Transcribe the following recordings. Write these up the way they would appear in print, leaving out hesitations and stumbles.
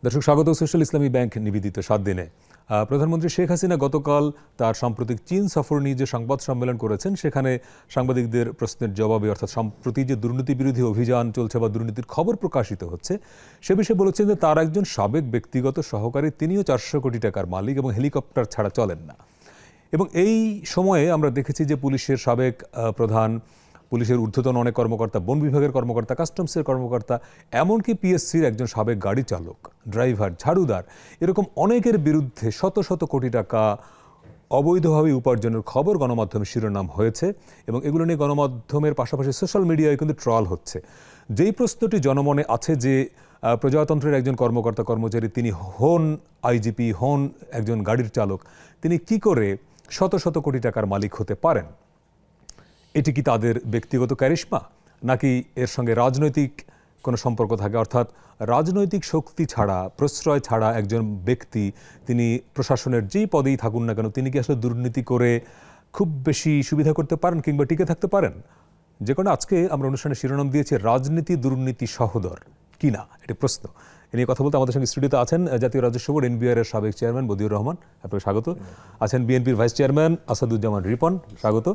দর্শক স্বাগত সোশ্যাল ইসলামী ব্যাংক নিবেদিত ৭ দিনে। প্রধানমন্ত্রী শেখ হাসিনা গতকাল তার সাম্প্রতিক চীন সফর নিয়ে যে সংবাদ সম্মেলন করেছেন সেখানে সাংবাদিকদের প্রশ্নের জবাবে অর্থাৎ সম্প্রতি যে দুর্নীতি বিরোধী অভিযান চলছে বা দুর্নীতির খবর প্রকাশিত হচ্ছে সে বিষয়ে বলেছেন যে তার একজন সাবেক ব্যক্তিগত সহকারী তিনিও ৪০০ কোটি টাকার মালিক এবং হেলিকপ্টার ছাড়া চলেন না। এবং এই সময়ে আমরা দেখেছি যে পুলিশের সাবেক প্রধান, পুলিশের ঊর্ধ্বতন অনেক কর্মকর্তা, বন বিভাগের কর্মকর্তা, কাস্টমসের কর্মকর্তা, এমনকি পিএসসির একজন সাবেক গাড়ি চালক, ড্রাইভার, ঝাড়ুদার, এরকম অনেকের বিরুদ্ধে শত শত কোটি টাকা অবৈধভাবে উপার্জনের খবর গণমাধ্যমে শিরোনাম হয়েছে এবং এগুলো নিয়ে গণমাধ্যমের পাশাপাশি সোশ্যাল মিডিয়ায় কিন্তু ট্রল হচ্ছে। যেই প্রশ্নটি জনমনে আছে যে প্রজাতন্ত্রের একজন কর্মকর্তা কর্মচারী, তিনি হন আইজিপি, হন একজন গাড়ির চালক, তিনি কি করে শত শত কোটি টাকার মালিক হতে পারেন? এটি কি তাদের ব্যক্তিগত ক্যারিশমা, নাকি এর সঙ্গে রাজনৈতিক কোনো সম্পর্ক থাকে? অর্থাৎ রাজনৈতিক শক্তি ছাড়া, প্রশ্রয় ছাড়া একজন ব্যক্তি, তিনি প্রশাসনের যেই পদেই থাকুন না কেন, তিনি কি আসলে দুর্নীতি করে খুব বেশি সুবিধা করতে পারেন কিংবা টিকে থাকতে পারেন? যে কারণে আজকে আমরা অনুষ্ঠানের শিরোনাম দিয়েছি রাজনীতি দুর্নীতি সহোদর কিনা, এটি প্রশ্ন। এ নিয়ে কথা বলতে আমাদের সঙ্গে স্টুডিওতে আছেন জাতীয় রাজস্ব বোর্ড এনবিআর এর সাবেক চেয়ারম্যান বদিউর রহমান, আপনাকে স্বাগত। আছেন বিএনপির ভাইস চেয়ারম্যান আসাদুজ্জামান রিপন, স্বাগত।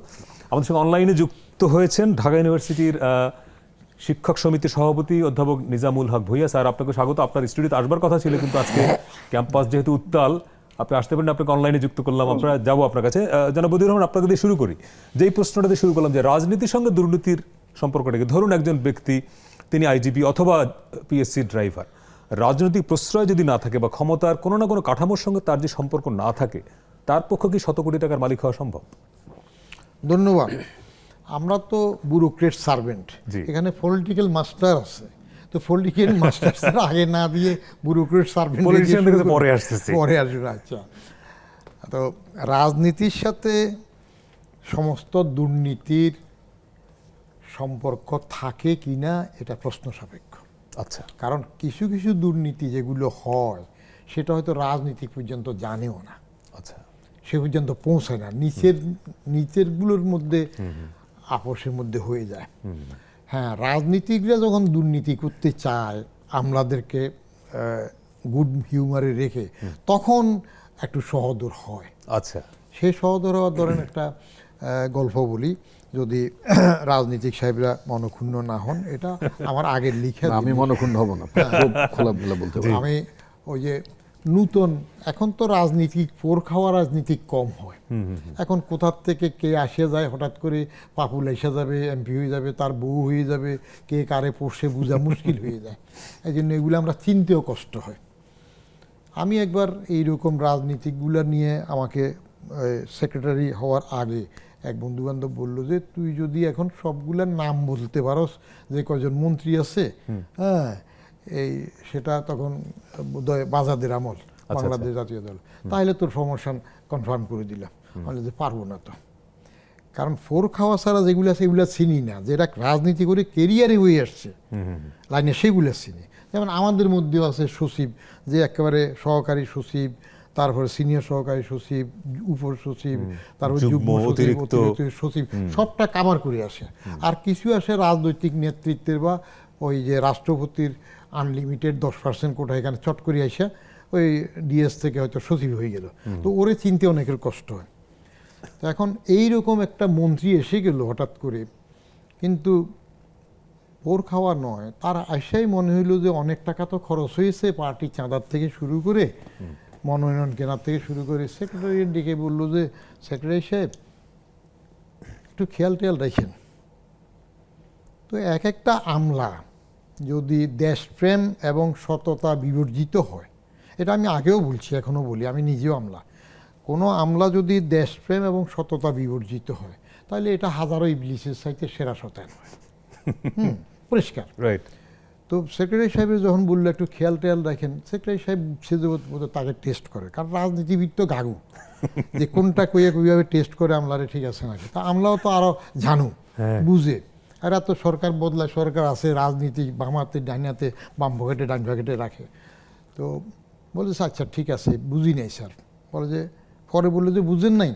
আমাদের সঙ্গে অনলাইনে যুক্ত হয়েছেন ঢাকা ইউনিভার্সিটির শিক্ষক সমিতির সভাপতি অধ্যাপক নিজামুল হক ভূঁইয়া। স্যার, আপনাকে স্বাগত। আপনার স্টুডিওতে আসবার কথা ছিল কিন্তু আজকে ক্যাম্পাস যেহেতু উত্তাল, আপনি আসতে পারেন, আপনাকে অনলাইনে যুক্ত করলাম। আমরা যাবো আপনার কাছে। জনাব বদিউর রহমান, আপনাকে দিয়ে শুরু করি। যেই প্রশ্নটা দিয়ে শুরু করলাম যে রাজনীতির সঙ্গে দুর্নীতির সম্পর্কটাকে, ধরুন একজন ব্যক্তি, তিনি আইজিপি অথবা পিএসসি ড্রাইভার, রাজনৈতিক প্রশ্রয় যদি না থাকে বা ক্ষমতার কোনো না কোনো কাঠামোর সঙ্গে তার যে সম্পর্ক না থাকে, তার পক্ষে কি শত কোটি টাকার মালিক হওয়া সম্ভব? ধন্যবাদ। আমরা তো ব্যুরোক্রেট সার্ভেন্ট, এখানে পলিটিক্যাল মাস্টার আছে, তো পলিটিক্যাল মাস্টার আগে না দিয়ে ব্যুরোক্রেট সার্ভেন্ট পরে আসবে। আচ্ছা, তো রাজনীতির সাথে সমস্ত দুর্নীতির সম্পর্ক থাকে কিনা এটা প্রশ্ন সাপেক্ষ। আচ্ছা, কারণ কিছু কিছু দুর্নীতি যেগুলো হয় সেটা হয়তো রাজনীতি পর্যন্ত জানেও না। আচ্ছা, সে পর্যন্ত পৌঁছায় না, নিচেরগুলোর মধ্যে আপোষের মধ্যে হয়ে যায়। হ্যাঁ, রাজনীতিকরা যখন দুর্নীতি করতে চায় আমলাদেরকে গুড হিউমারে রেখে, তখন একটু সহদর হয়। আচ্ছা, সেই সহদর হওয়ার ধরেন একটা গল্প বলি, যদি রাজনীতিক সাহেবরা মনক্ষুণ্ণ না হন। এটা আমার আগের লিখা, আমি মনক্ষুণ্ণ হব না, খোলামেলা বলতে পারি। আমি ওই যে নূতন, এখন তো রাজনীতি পোর খাওয়া রাজনীতি কম হয়। এখন কোথার থেকে কে আসে যায়, হঠাৎ করে পাপুল এসে যাবে, এমপি হয়ে যাবে, তার বউ হয়ে যাবে, কে কারে পোষে বোঝা মুশকিল হয়ে যায়। এই জন্য এগুলো আমরা চিনতেও কষ্ট হয়। আমি একবার এইরকম রাজনীতিকগুলো নিয়ে, আমাকে সেক্রেটারি হওয়ার আগে এক বন্ধুবান্ধব বললো যে তুই যদি এখন সবগুলার নাম বলতে পারস, যে কজন মন্ত্রী আছে, হ্যাঁ, এই সেটা তখন বোধহয় বাজাদের আমল, বাংলাদেশ জাতীয় দল, তাহলে তোর প্রমোশন কনফার্ম করে দিলাম। বলে যে পারবো না তো, কারণ ফোর খাওয়া ছাড়া যেগুলো আছে এগুলো চিনি না, যেটা রাজনীতি করে কেরিয়ারে হয়ে আসছে লাইনে, সেগুলো চিনি। যেমন আমাদের মধ্যেও আছে সচিব, যে একেবারে সহকারী সচিব, তারপরে সিনিয়র সহকারী সচিব, উপ সচিব, তারপর যুগ্ম সচিব, অতিরিক্ত সচিব, সবটা কাভার করে আসে। আর কিছু আসে রাজনৈতিক নেতৃত্বের বা ওই যে রাষ্ট্রপতির আনলিমিটেড 10% কোটা, এখানে চট করে আসে ওই ডিএস থেকে হয়তো সচিব হয়ে গেল, তো ওরে চিনতে অনেকের কষ্ট হয়। তো এখন এইরকম একটা মন্ত্রী এসে গেল হঠাৎ করে, কিন্তু পোর খাওয়া নয়, তার আশাই মনে হইল যে অনেক টাকা তো খরচ হয়েছে, পার্টি চাঁদার থেকে শুরু করে, মনোনয়ন কেনার থেকে শুরু করে। সেক্রেটারি ডেকে বললো যে সেক্রেটারি সাহেব একটু খেয়াল টেয়াল রাখেন তো, এক একটা আমলা যদি দেশপ্রেম এবং সততা বিবর্জিত হয়, এটা আমি আগেও বলছি, এখনও বলি, আমি নিজেও আমলা, কোনো আমলা যদি দেশপ্রেম এবং সততা বিবর্জিত হয়, তাহলে এটা হাজারো ইবলিসের চাইতে সেরা শতায়ন হয়। পরিষ্কার, রাইট। তো সেক্রেটারি সাহেবের যখন বললো একটু খেয়াল টেয়াল রাখেন, সেক্রেটারি সাহেব সেজে তাকে টেস্ট করে, কারণ রাজনীতিবিদ তো গাগু, যে কোনটা কইয়া কীভাবে টেস্ট করে আমলারে ঠিক আছে নাকি। তা আমলাও তো আরও জানু, বুঝে, আর এত সরকার বদলায়, সরকার আছে, রাজনীতি বামাতে ডাইনাতে, বাম পকেটে ডান পকেটে রাখে। তো বলেছে আচ্ছা ঠিক আছে, বুঝি নাই স্যার। বলে যে, পরে বললো যে বুঝেন নাই,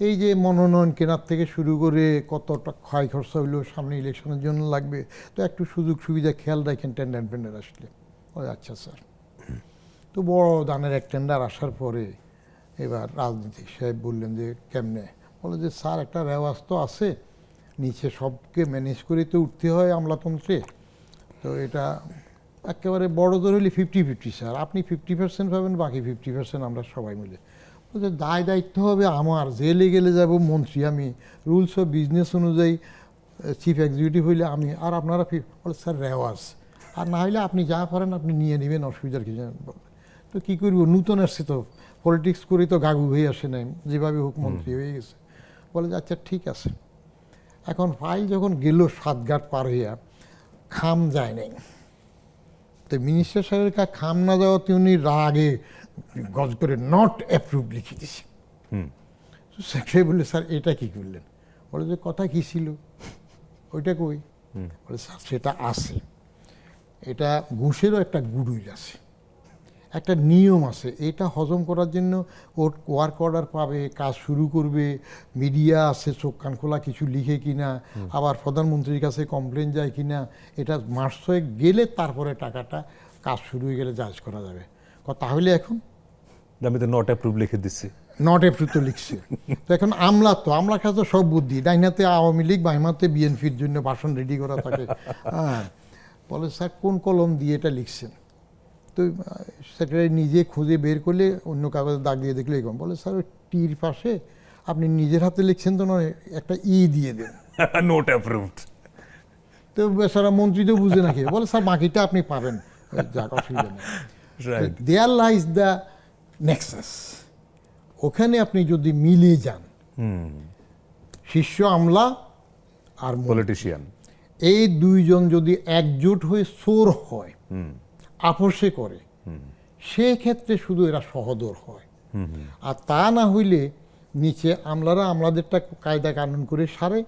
এই যে মনোনয়ন কেনার থেকে শুরু করে কতটা ক্ষয় খরচা হইলো, সামনে ইলেকশনের জন্য লাগবে, তো একটু সুযোগ সুবিধা খেয়াল রাখেন টেন্ডার পেন্ডার আসলে। আচ্ছা স্যার। তো বড় দানের এক টেন্ডার আসার পরে এবার রাজনীতিক সাহেব বললেন যে কেমনে, বলে যে স্যার একটা রেওয়াজ তো আছে, নিচে সবকে ম্যানেজ করে তো উঠতে হয় আমলাতন্ত্রে, তো এটা একেবারে বড় ধরে হলে 50-50 স্যার, আপনি 50% পাবেন, বাকি 50% আমরা সবাই মিলে। বলছে দায় দায়িত্ব হবে আমার, জেলে গেলে যাব মন্ত্রী আমি, রুলস অফ বিজনেস অনুযায়ী চিফ এক্সিকিউটিভ হইলে আমি, আর আপনারা বলে স্যার রেওয়াজ, আর না হইলে আপনি যা পারেন আপনি নিয়ে নেবেন, অসুবিধার কিছু নেই। তো কী করবো, নূতন আসছে তো, পলিটিক্স করি তো গাগু হয়ে আসে নাই, যেভাবে হোক মন্ত্রী হয়ে গেছে। বলে যে আচ্ছা ঠিক আছে। এখন ফাইল যখন গেল সাতঘাট পার হইয়া, খাম যায় নাই, তো মিনিস্টার সাহেবের কাছে খাম না যাওয়াতে উনি রাগে গজ করে নট অ্যাপ্রুভ লিখে দিছে। সেক্রেটারি বললে স্যার এটা কি করলেন? বলে যে কথা কি ছিল ওইটা কই? বলে স্যার সেটা আছে, এটা ঘুষেরও একটা গুডউইল আছে, একটা নিয়ম আছে, এটা হজম করার জন্য ওর ওয়ার্ক অর্ডার পাবে, কাজ শুরু করবে, মিডিয়া আছে চোখ কান খোলা কিছু লিখে কিনা, আবার প্রধানমন্ত্রীর কাছে কমপ্লেন যায় কিনা, এটা মাস ছয়েক গেলে তারপরে টাকাটা কাজ শুরু হয়ে গেলে জাজ করা যাবে। তাহলে এখন আমি তো নট অ্যাপ্রুভ লিখে দিচ্ছি, নট অ্যাপ্রুভ তো লিখছে, তো এখন আমলা কাছে তো সব বুদ্ধি, ডাইনাতে আওয়ামী লীগ বাহিমাতে বিএনপির জন্য ভাষণ রেডি করা থাকে। হ্যাঁ, বলে স্যার কোন কলম দিয়ে এটা লিখছেন? তো সেক্রেটারি নিজে খুঁজে বের করলে অন্য কাগজে দাগ দিয়ে দেখলে এরকম, বলে স্যার ওই টির পাশে আপনি নিজের হাতে লিখছেন তো নয়, একটা দিয়ে দেন, নোট অ্যাপ্রুভড। তো বেচারা মন্ত্রী তো বুঝে নাকি, বলে স্যার বাকিটা আপনি পাবেন, যাক অসুবিধা নেই। দেয়ার লাইজ দ্য নেক্সাস, ওখানে আপনি যদি মিলে যান, শীর্ষ আমলা আর পলিটিশিয়ান, এই দুইজন যদি একজোট হয়ে চোর হয়, আপোষে করে, সেক্ষেত্রে শুধু এরা সহদর হয়। আর তা না হইলে নিচে আমলারা আমলাদেরটা কায়দা কানুন করে সারে,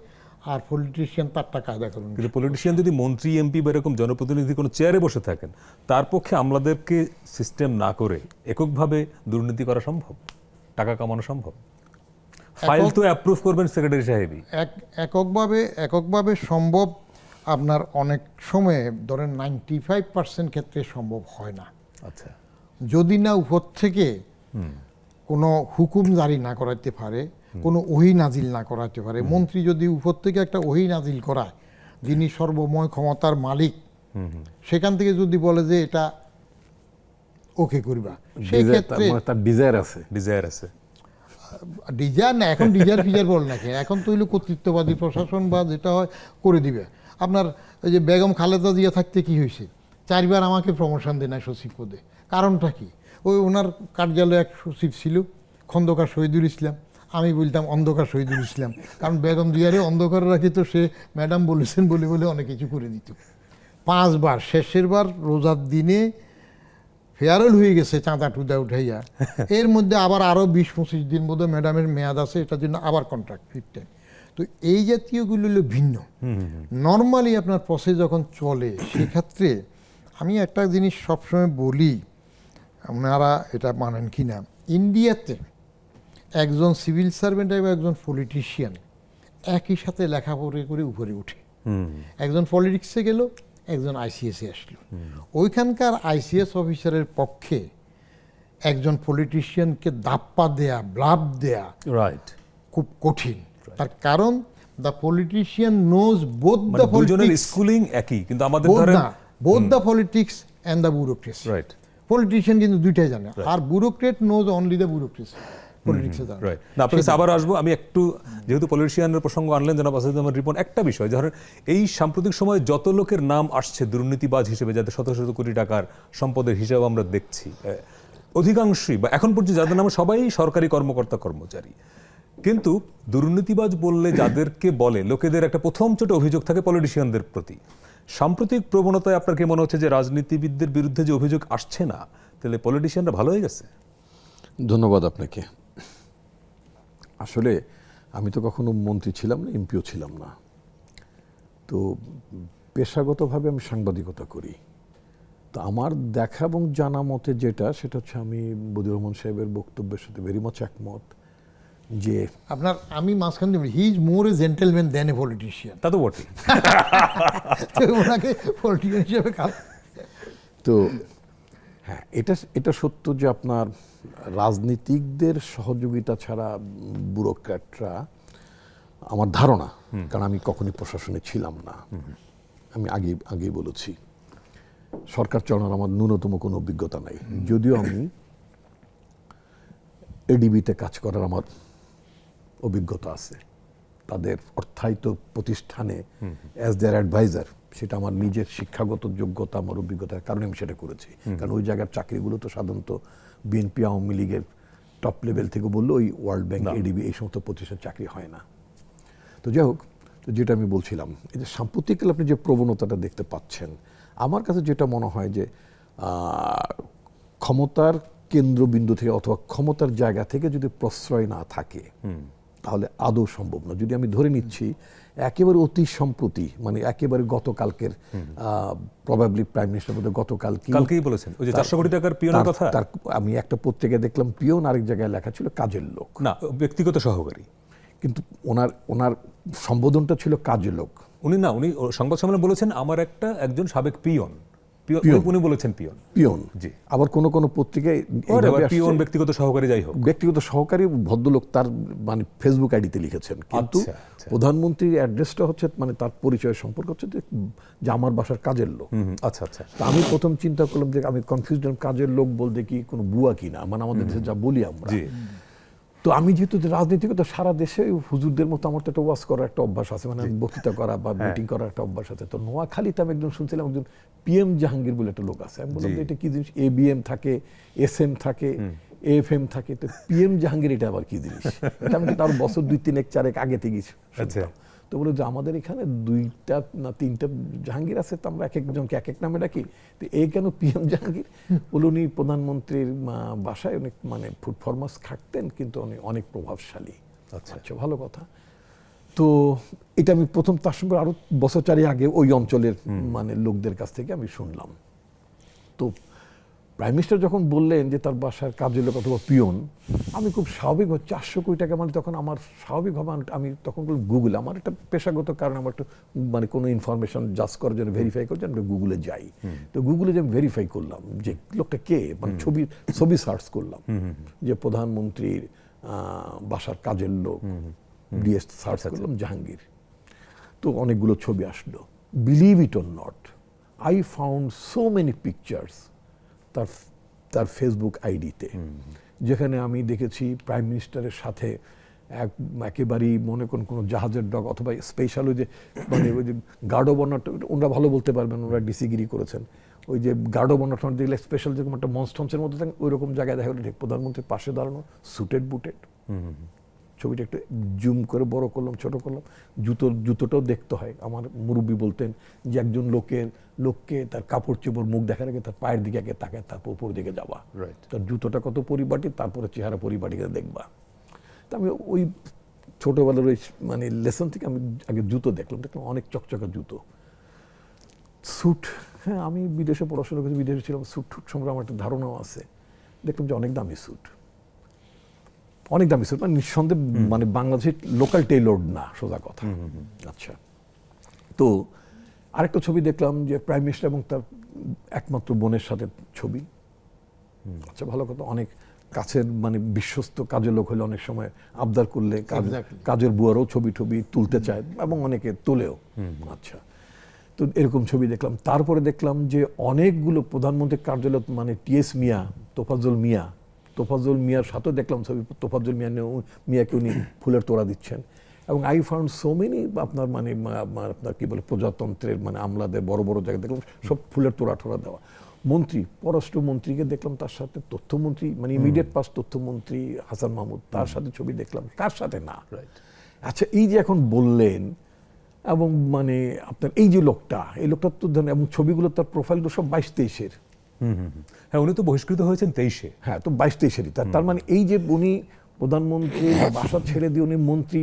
আর পলিটিশিয়ান তারটা কায়দা কানুন। কিন্তু পলিটিশিয়ান যদি মন্ত্রী এমপি বা এরকম জনপ্রতিনিধি কোনো চেয়ারে বসে থাকেন, তার পক্ষে আমলাদেরকে সিস্টেম না করে এককভাবে দুর্নীতি করা সম্ভব, টাকা কামানো সম্ভব? ফাইল তো অ্যাপ্রুভ করবেন সেক্রেটারি সাহেবই। এককভাবে সম্ভব, আপনার অনেক সময় ধরেন 95% ক্ষেত্রে সম্ভব হয় না। আচ্ছা, যদি না উপর থেকে কোনো হুকুম জারি না করাইতে পারে, কোনো ওহী নাজিল না করাইতে পারে। মন্ত্রী যদি উপর থেকে একটা ওহী নাজিল করায়, যিনি সর্বময় ক্ষমতার মালিক, সেখান থেকে যদি বলে যে এটা ওকে করবা, সেই ক্ষেত্রে তার ডিজায়ার আছে, ডিজায়ার না, এখন ডিজায়ার ফিজার বল নাকি, এখন তো হইলো কর্তৃত্ববাদী প্রশাসন বা যেটা হয় করে দিবে। আপনার ওই যে বেগম খালেদা জিয়া থাকতে কি হয়েছে, 4 বার আমাকে প্রমোশন দেয় না সচিব পদে, কারণটা কি? ওই ওনার কার্যালয়ে এক সচিব ছিল খন্দকার শহীদুল ইসলাম, আমি বলতাম অন্ধকার শহীদুল ইসলাম, কারণ বেগম জিয়ারে অন্ধকার রাখি, তো সে ম্যাডাম বলেছেন বলে অনেক কিছু করে দিত। 5 বার, শেষের বার রোজার দিনে ফেয়ারওয়েল হয়ে গেছে চাঁদা টুদা উঠাইয়া, এর মধ্যে আবার আরও 20-25 দিন বোধ ম্যাডামের মেয়াদ আছে, এটার জন্য আবার কন্ট্রাক্ট 15। তো এই জাতীয়গুলো হলো ভিন্ন। নর্মালি আপনার প্রসেস যখন চলে, সেক্ষেত্রে আমি একটা জিনিস সবসময় বলি, আপনারা এটা মানেন কি না, ইন্ডিয়াতে একজন সিভিল সার্ভেন্ট এবং একজন পলিটিশিয়ান একই সাথে লেখাপড়া করে উপরে উঠে। একজন পলিটিক্সে গেল, একজন আইসিএসে আসলো। ওইখানকার আইসিএস অফিসারের পক্ষে একজন পলিটিশিয়ানকে দাপ্পা দেয়া, ব্লাব দেয়া খুব কঠিন। তার কারণ the politician knows both the politics, schooling একই, কিন্তু আমাদের both the politics and the bureaucracy. Politician কিন্তু দুইটাই জানে, আর bureaucrat knows only the bureaucracy. আবার আসবো আমি একটু, যেহেতু পলিটিশিয়ানের প্রসঙ্গ আনলেন জনাব আসাদুজ্জামান রিপন, একটা বিষয়, ধরেন এই সাম্প্রতিক সময়ে যত লোকের নাম আসছে দুর্নীতিবাজ হিসেবে, যাদের শত শত কোটি টাকার সম্পদের হিসাব আমরা দেখছি, অধিকাংশই বা এখন পর্যন্ত যাদের নামে সবাই সরকারি কর্মকর্তা কর্মচারী, কিন্তু দুর্নীতিবাজ বললে যাদেরকে বলে, লোকেদের একটা প্রথম ছোট অভিযোগ থাকে পলিটিশিয়ানদের প্রতি। সাম্প্রতিক প্রবণতায় আপনার কি মনে হচ্ছে যে রাজনীতিবিদদের বিরুদ্ধে যে অভিযোগ আসছে না, তাহলে পলিটিশিয়ানরা ভালো হয়ে গেছে? ধন্যবাদ আপনাকে। আসলে আমি তো কখনো মন্ত্রী ছিলাম না, এমপিও ছিলাম না, তো পেশাগতভাবে আমি সাংবাদিকতা করি। তো আমার দেখা এবং জানা মতে যেটা, সেটা হচ্ছে আমি বদিউর রহমান সাহেবের বক্তব্যের সাথে ভেরি মাচ একমত, যে আপনার, আমি মাঝখানে he is more a gentleman than a politician. তা তো বটে, ওনাকে পলিটিশিয়ান হিসেবে তো হ্যাঁ, এটা সত্য যে আপনার রাজনীতিকদের সহযোগিতা ছাড়া ব্যুরোক্র্যাটরা, আমার ধারণা, কারণ আমি কখনই প্রশাসনে ছিলাম না, আমি আগেই বলেছি, সরকার চালানোর আমার ন্যূনতম কোনো অভিজ্ঞতা নাই। যদিও আমি এডিবিতে কাজ করার আমার অভিজ্ঞতা আছে, তাদের অর্থায়িত প্রতিষ্ঠানে অ্যাজ দেয়ার অ্যাডভাইজার, সেটা আমার নিজের শিক্ষাগত যোগ্যতা, আমার অভিজ্ঞতার কারণে আমি সেটা করেছি। কারণ ওই জায়গার চাকরিগুলো তো সাধারণত বিএনপি আওয়ামী লীগের টপ লেভেল থেকে বললে ওই ওয়ার্ল্ড ব্যাংক, এডিবি এই সমস্ত প্রতিষ্ঠান চাকরি হয় না। তো যাই হোক, তো যেটা আমি বলছিলাম, এই যে সাম্প্রতিককাল আপনি যে প্রবণতাটা দেখতে পাচ্ছেন, আমার কাছে যেটা মনে হয় যে ক্ষমতার কেন্দ্রবিন্দু থেকে অথবা ক্ষমতার জায়গা থেকে যদি প্রশ্রয় না থাকে তাহলে আদৌ সম্ভব না। যদি আমি ধরে নিচ্ছি একেবারে অতি সম্প্রতি, মানে একেবারে গতকালকের, প্রবাবলি প্রাইম মিনিস্টার বোধহয় কালকেই বলেছেন ওই যে 400 কোটি টাকার পিয়নের কথা। আমি একটা পত্রিকায় দেখলাম পিয়ন, আরেক জায়গায় লেখা ছিল কাজের লোক, না ব্যক্তিগত সহকারী, কিন্তু ওনার সম্বোধনটা ছিল কাজের লোক। উনি সংবাদ সম্মেলনে বলেছেন আমার একজন সাবেক পিয়ন, উনি বলেছেন পিয়ন। জি, আবার কোন পত্রিকায় পিয়ন ব্যক্তিগত সহকারী, যাই হোক ব্যক্তিগত সহকারী ভদ্রলোক তার মানে ফেসবুক আইডিতে লিখেছেন, কিন্তু প্রধানমন্ত্রীর অ্যাড্রেসটা হচ্ছে মানে তার পরিচয় সম্পর্ক হচ্ছে যে আমার বাসার কাজের লোক। আচ্ছা আচ্ছা। আমি প্রথম চিন্তা করলাম যে আমি কনফিউজ হলাম, কাজের লোক বলতে কি কোনো বুয়া কিনা, মানে আমাদের দেশে যা বলি আমরা। তো আমি যেহেতু রাজনীতিগত সারা দেশে হুজুরদের মতো আমার তো একটা ওয়াজ করার একটা অভ্যাস আছে, মানে বক্তৃতা করা বা মিটিং করার একটা অভ্যাস আছে। তো নোয়াখালীতে আমি একজন শুনছিলাম, একজন PM জাহাঙ্গীর বলে একটা লোক আছে। আমি বললাম এটা কি জিনিস, ABM থাকে, SM থাকে, AFM থাকে, তো PM জাহাঙ্গীর এটা আবার কি জিনিস? এটা আমি তার বছর 2-3-4 আগে থেকেই শুনতাম। তো বলে যে আমাদের এখানে 2টা না 3টা জাহাঙ্গীর আছে, তো আমরা এক একজনকে এক এক নামে ডাকি। তো এই কেন PM জাহাঙ্গীর? বলে উনি প্রধানমন্ত্রীর বাসায় অনেক মানে ফুড ফরমাস খাটতেন, কিন্তু উনি অনেক প্রভাবশালী। আচ্ছা, ভালো কথা। তো এটা আমি প্রথম তার সঙ্গে আরো বছর 4 আগে ওই অঞ্চলের মানে লোকদের কাছ থেকে আমি শুনলাম। তো প্রাইম মিনিস্টার যখন বললেন যে তার বাসার কাজের লোক অথবা পিয়ন, আমি খুব স্বাভাবিকভাবে 400 কোটি টাকা মানে তখন আমার স্বাভাবিকভাবে আমি তখন গুগল, আমার একটা পেশাগত কারণে আমার একটু মানে কোনো ইনফরমেশন জাজ করার জন্য, ভেরিফাই করার জন্য গুগলে যাই। তো গুগলে যে ভেরিফাই করলাম যে লোকটা কে, মানে ছবি সার্চ করলাম যে প্রধানমন্ত্রীর বাসার কাজের লোক, দিয়ে সার্চ করলাম জাহাঙ্গীর, তো অনেকগুলো ছবি আসলো। Believe it or not, I found so many pictures তার ফেসবুক আইডিতে, যেখানে আমি দেখেছি প্রাইম মিনিস্টারের সাথে একেবারেই মনে করুন কোনো জাহাজের ডগ অথবা স্পেশাল ওই যে মানে ওই যে গার্ড অব অনার, ওনারা ভালো বলতে পারবেন, ওনারা ডিসিগিরি করেছেন, ওই যে গার্ড অব অনার দেখলে স্পেশাল যেরকম একটা মনস্টন্সের মধ্যে থাকে, ওই রকম জায়গায় দেখা গেলো ঠিক প্রধানমন্ত্রীর পাশে দাঁড়ানো, সুটেড বুটেড। ছবিটা একটু জুম করে বড় করলাম, ছোট করলাম, জুতোটাও দেখতে হয়। আমার মুরব্বী বলতেন যে একজন লোককে তার কাপড় চোপড় মুখ দেখার আগে তার পায়ের দিকে আগে তাকায়, তারপর উপর দিকে যাওয়া, তার জুতোটা কত পরিপাটি, তারপরে চেহারা পরিপাটিকে দেখবা। তা আমি ওই ছোটবেলার ওই মানে লেসন থেকে আমি আগে জুতো দেখলাম অনেক চকচকা জুতো, স্যুট। হ্যাঁ, আমি বিদেশে পড়াশোনা করেছি, বিদেশে ছিলাম, স্যুট টুট সম্পর্কে আমার একটা ধারণাও আছে। দেখলাম যে অনেক দামি স্যুট, মানে নিঃসন্দেহে মানে বাংলাদেশের লোকাল টেইলর্ড না, সোজা কথা। আচ্ছা, তো আরেকটা ছবি দেখলাম যে প্রাইম মিনিস্টার এবং তার একমাত্র বোনের সাথে ছবি। আচ্ছা, ভালো কথা, অনেক কাছের মানে বিশ্বস্ত কাজের লোক হলে অনেক সময় আবদার করলে কাজের বুয়ারও ছবি তুলতে চায় এবং অনেকে তোলেও। আচ্ছা, তো এরকম ছবি দেখলাম। তারপরে দেখলাম যে অনেকগুলো প্রধানমন্ত্রীর কার্যালয়, মানে TS মিয়া, তোফাজ্জল মিয়ার সাথেও দেখলাম ছবি, তোফাজ্জল মিয়াকে উনি ফুলের তোড়া দিচ্ছেন। এবং আই ফাউন্ড সো মেনি আপনার মানে আপনার কি বলে প্রজাতন্ত্রের মানে আমলাদের বড় বড় জায়গায় দেখলাম সব ফুলের তোড়া দেওয়া। পররাষ্ট্রমন্ত্রীকে দেখলাম, তার সাথে তথ্যমন্ত্রী মানে ইমিডিয়েট পাস তথ্যমন্ত্রী হাসান মাহমুদ, তার সাথে ছবি দেখলাম, কার সাথে না। আচ্ছা, এই যে এখন বললেন, এবং মানে আপনার এই যে লোকটা, এই লোকটার তো এবং ছবিগুলো তার প্রোফাইলগুলো সব 22-23-এর। হ্যাঁ, উনি তো বহিষ্কৃত হয়েছেন 23-এ। হ্যাঁ, তো 22-23-এরই। তার মানে এই যে উনি প্রধানমন্ত্রী বাসা ছেড়ে দিয়ে উনি মন্ত্রী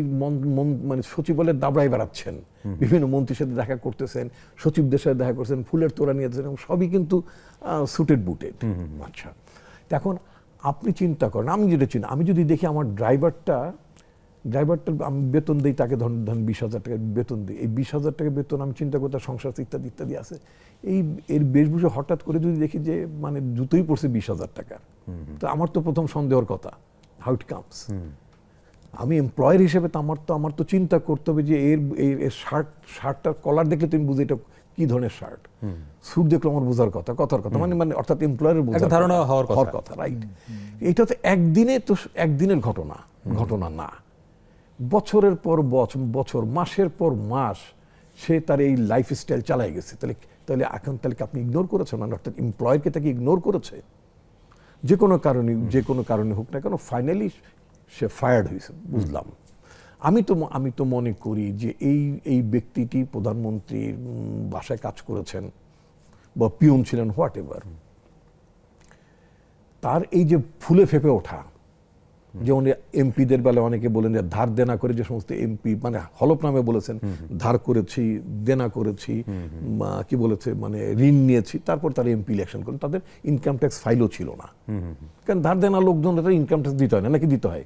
মানে সচিবালয়ের দাবড়ায় বেড়াচ্ছেন, বিভিন্ন মন্ত্রীর সাথে দেখা করতেছেন, সচিবদের সাথে দেখা করছেন, ফুলের তোড়া নিয়েছেন, এবং সবই কিন্তু সুটেড বুটেড। আচ্ছা, এখন আপনি চিন্তা করেন, আমি যেটা চিনি, আমি যদি দেখি আমার ড্রাইভারটা ড্রাইভারটার আমি বেতন দিই, তাকে ধরেন 20,000 টাকা বেতন দিই, এই 20,000 টাকা বেতন আমি চিন্তা করতে সংসার ইত্যাদি ইত্যাদি আছে, এর বেশভূষা হঠাৎ করে যদি দেখি যে মানে জুতোই পড়ছে 20,000 টাকার, তো আমার তো প্রথম সন্দেহের কথা, হাউ ইট কামস। আমি এমপ্লয়ার হিসেবে তো আমার তো চিন্তা করতে হবে যে এর শার্টটার কলার দেখলে তুমি বুঝে এটা কি ধরনের শার্ট, স্যুট দেখলে আমার বোঝার কথা, কথার কথা, মানে অর্থাৎ এমপ্লয়ারের বোঝার ধারণা হওয়ার কথা, রাইট। এটা তো একদিনের ঘটনা না, বছরের পর বছর, মাসের পর মাস সে তার এই লাইফস্টাইল চালাই গেছে। তাহলে এখন কি আপনি ইগনোর করেছেন, মানে অর্থাৎ এমপ্লয়ারকে তাকে ইগনোর করেছে যে কোনো কারণে হোক না কেন, ফাইনালি সে ফায়ার্ড হয়েছে, বুঝলাম। আমি তো মনে করি যে এই ব্যক্তিটি প্রধানমন্ত্রীর বাসায় কাজ করেছেন বা পিয়ন ছিলেন, হোয়াট এভার, তার এই যে ফুলে ফেপে ওঠা, যেমন এমপিদের বেলা অনেকে বলেন যে ধার দেনা করে, যে সমস্ত এমপি মানে হলফনামে বলেছেন ধার করেছি, দেনা করেছি, কি বলেছে মানে ঋণ নিয়েছি, তারপর তারা এমপি ইলেকশন করেন, তাদের ইনকাম ট্যাক্স ফাইলও ছিল না। কারণ ধার দেনা লোকজন ইনকাম ট্যাক্স দিতে হয় না, নাকি দিতে হয়,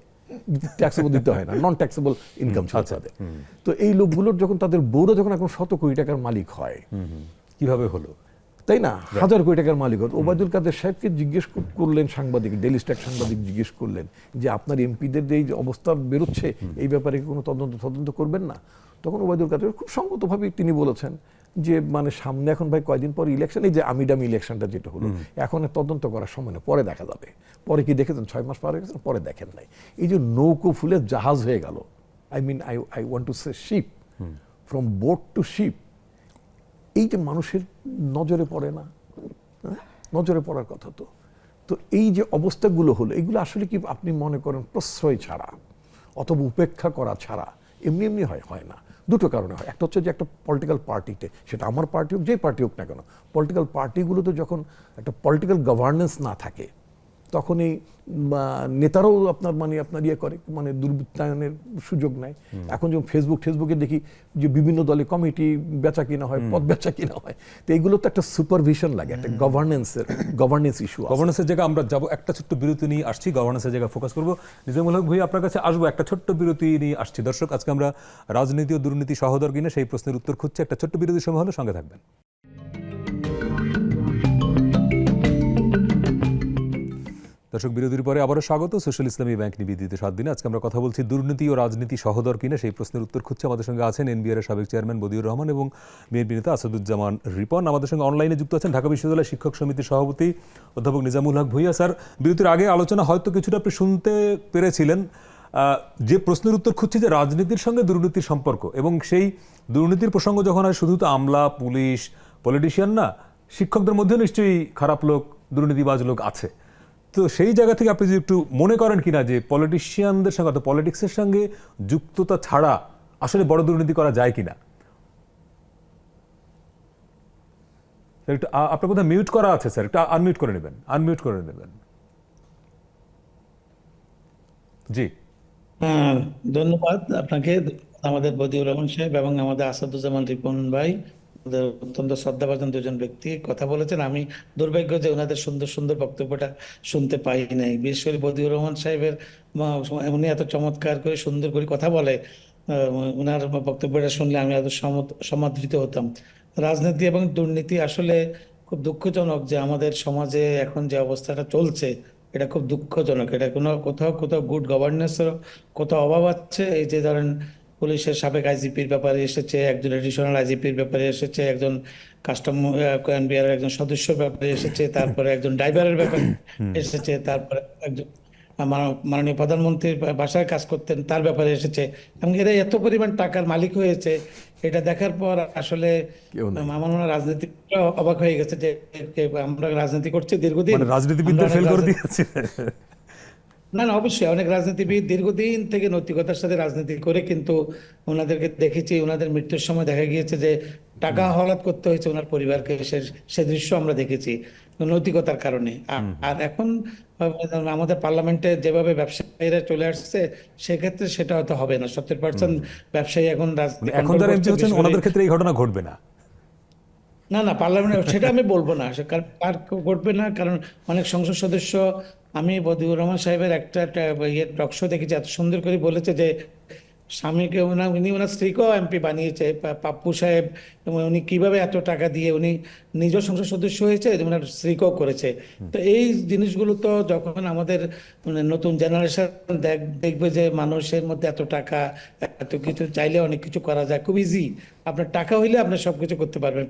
ট্যাক্সেবল দিতে হয় না, নন ট্যাক্সেবল ইনকাম ছিল তাদের। তো এই লোকগুলোর যখন তাদের বউরা যখন এখন 100 কোটি টাকার মালিক হয়, কিভাবে হলো, তাই না, 1000 কোটি টাকার মালিক হতো। ওবায়দুল কাদের সাহেবকে জিজ্ঞেস করলেন সাংবাদিক, ডেইলি স্টার সাংবাদিক জিজ্ঞেস করলেন যে আপনার এমপিদের এই যে অবস্থা বেরোচ্ছে, এই ব্যাপারে কোনো তদন্ত করবেন না? তখন ওবায়দুল কাদের খুব সঙ্গতভাবে তিনি বলেছেন যে মানে সামনে এখন ভাই কয়দিন পর ইলেকশন, এই যে আমিডামি ইলেকশনটা যেটা হলো, এখন তদন্ত করার সময় না, পরে দেখা যাবে। পরে কি দেখেছেন 6 মাস পার হয়ে গেছেন, পরে দেখেন নাই। এই যে নৌকো ফুলে জাহাজ হয়ে গেল, I want to say ship, from boat to ship, এই যে মানুষের নজরে পড়ে না, নজরে পড়ার কথা। তো এই যে অবস্থাগুলো হলো, এগুলো আসলে কি আপনি মনে করেন প্রশ্রয় ছাড়া অথবা উপেক্ষা করা ছাড়া এমনি হয় না। দুটো কারণে হয়। একটা হচ্ছে যে একটা পলিটিক্যাল পার্টিতে, সেটা আমার পার্টি হোক, যে পার্টি হোক না কেন, পলিটিক্যাল পার্টিগুলোতে যখন একটা পলিটিক্যাল গভর্নেন্স না থাকে, তখন এই নেতারাও আপনার ইয়ে করে, মানে দুর্বৃত্তায়নের সুযোগ নেয়। এখন যেমন ফেসবুকে দেখি যে বিভিন্ন দলে কমিটি বেচা কিনা হয়, পদ বেচা কিনা হয়, তো এইগুলো তো একটা সুপারভিশন লাগে, একটা গভর্নেন্স ইস্যু। গভর্নেন্সের জায়গা আমরা যাবো, একটা ছোট্ট বিরতি নিয়ে আসছি, গভর্নেন্সের জায়গা ফোকাস করবো। নিজামুল হক ভাই, আপনার কাছে আসবো, একটা ছোট্ট বিরতি নিয়ে আসছি। দর্শক, আজকে আমরা রাজনীতি ও দুর্নীতি সহোদর কিনা সেই প্রশ্নের উত্তর খুঁজছি। একটা ছোট্ট বিরতির সময় হলো, সঙ্গে থাকবেন। দর্শক, বিরতির পরে আবারও স্বাগত সোশ্যাল ইসলামী ব্যাংক নিবেদিত 7 দিনে। আজকে আমরা কথা বলছি দুর্নীতি ও রাজনীতি সহোদর কিনা সেই প্রশ্নের উত্তর খুঁজছে। আমাদের সঙ্গে আছেন এনবিআর এর সাবেক চেয়ারম্যান বদিউর রহমান এবং বিএনপি নেতা আসাদুজ্জামান রিপন। আমাদের সঙ্গে অনলাইনে যুক্ত আছেন ঢাকা বিশ্ববিদ্যালয় শিক্ষক সমিতির সভাপতি অধ্যাপক নিজামুল হক ভূঁইয়া। স্যার, বিরতির আগে আলোচনা হয়তো কিছুটা আপনি শুনতে পেরেছিলেন, যে প্রশ্নের উত্তর খুঁজছে যে রাজনীতির সঙ্গে দুর্নীতির সম্পর্ক, এবং সেই দুর্নীতির প্রসঙ্গ যখন হয়, শুধু তো আমলা, পুলিশ, পলিটিশিয়ান না, শিক্ষকদের মধ্যেও নিশ্চয়ই খারাপ লোক, দুর্নীতিবাজ লোক আছে। তো সেই জায়গা থেকে আপনি যদি একটু মনে করেন কিনা যে পলিটিশিয়ানদের সঙ্গে অর্থাৎ পলিটিক্সের সঙ্গে যুক্ততা ছাড়া আসলে বড় দুর্নীতি করা যায় কিনা? একটু আপনার কোথাও মিউট করা আছে স্যার, একটু আনমিউট করে নেবেন। জি, ধন্যবাদ আপনাকে, আমাদের বদিউর রহমান সাহেব এবং আমাদের আসাদুজ্জামান রিপন ভাই, আমাদের অত্যন্ত শ্রদ্ধাভাজন দুজন ব্যক্তি কথা বলেছেন। আমি দুর্ভাগ্য যে ওনাদের সুন্দর সুন্দর বক্তব্যটা শুনতে পাই নাই। বিশেষ করে বদিউর রহমান সাহেবের উনি এত চমৎকার করে সুন্দর করে কথা বলে, ওনার বক্তব্যটা শুনলে আমি এত সমাদৃত হতাম। রাজনীতি এবং দুর্নীতি আসলে খুব দুঃখজনক যে আমাদের সমাজে এখন যে অবস্থাটা চলছে, এটা খুব দুঃখজনক। এটা কোথাও গুড গভর্নেন্সের কোথাও অভাব আছে। এই যে ধরেন পুলিশের সাবেক আইজিপির ব্যাপারে এসেছে, একজন এডিশনাল আইজিপির ব্যাপারে এসেছে, একজন কাস্টম এনবিআর একজন সদস্যের ব্যাপারে এসেছে, তারপরে একজন ড্রাইভারের ব্যাপারে এসেছে, তারপরে একজন মাননীয় প্রধানমন্ত্রীর বাসায় কাজ করতেন তার ব্যাপারে এসেছে, এবং এরা এত পরিমাণ টাকার মালিক হয়েছে। এটা দেখার পর আসলে আমার মনে হয় রাজনীতি অবাক হয়ে গেছে যে আমরা রাজনীতি করছি দীর্ঘদিন, রাজনীতিবিদদের ফেল করে দিয়েছে। না, অবশ্যই অনেক রাজনীতিবিদ দীর্ঘদিন থেকে নৈতিকতার সাথে রাজনীতি করে, কিন্তু ওনাদেরকে দেখেছি, ওনাদের মৃত্যুর সময় দেখা গিয়েছে যে টাকা হলাত করতে হয়েছে ওনার পরিবারকে, সে দৃশ্য আমরা দেখেছি নৈতিকতার কারণে। আর এখন আমাদের পার্লামেন্টে যেভাবে ব্যবসায়ীরা চলে আসছে, সেক্ষেত্রে সেটা হয়তো হবে না। 70% ব্যবসায়ী এখন এখন যারা এমপি হচ্ছেন ওনাদের ক্ষেত্রে এই ঘটনা ঘটবে না। না, পার্লামেন্টে সেটা আমি বলবো না, কারণ আর ঘটবে না, কারণ অনেক সংসদ সদস্য আমি বদিউর রহমান সাহেবের একটা টক শো দেখেছি, এত সুন্দর করে বলেছে যে স্বামীকে উনি ওনার স্ত্রীকেও এমপি বানিয়েছে, পাপ্পু সাহেব, এবং উনি কিভাবে এত টাকা দিয়ে উনি নিজের সংসদ সদস্য হয়েছে, ওনার স্ত্রীকেও করেছে। তো এই জিনিসগুলো তো যখন আমাদের মানে নতুন জেনারেশন দেখবে যে মানুষের মধ্যে এত টাকা, এত কিছু চাইলে অনেক কিছু করা যায়, খুব ইজি, আপনার টাকা হইলে আপনি সবকিছু করতে পারবেন।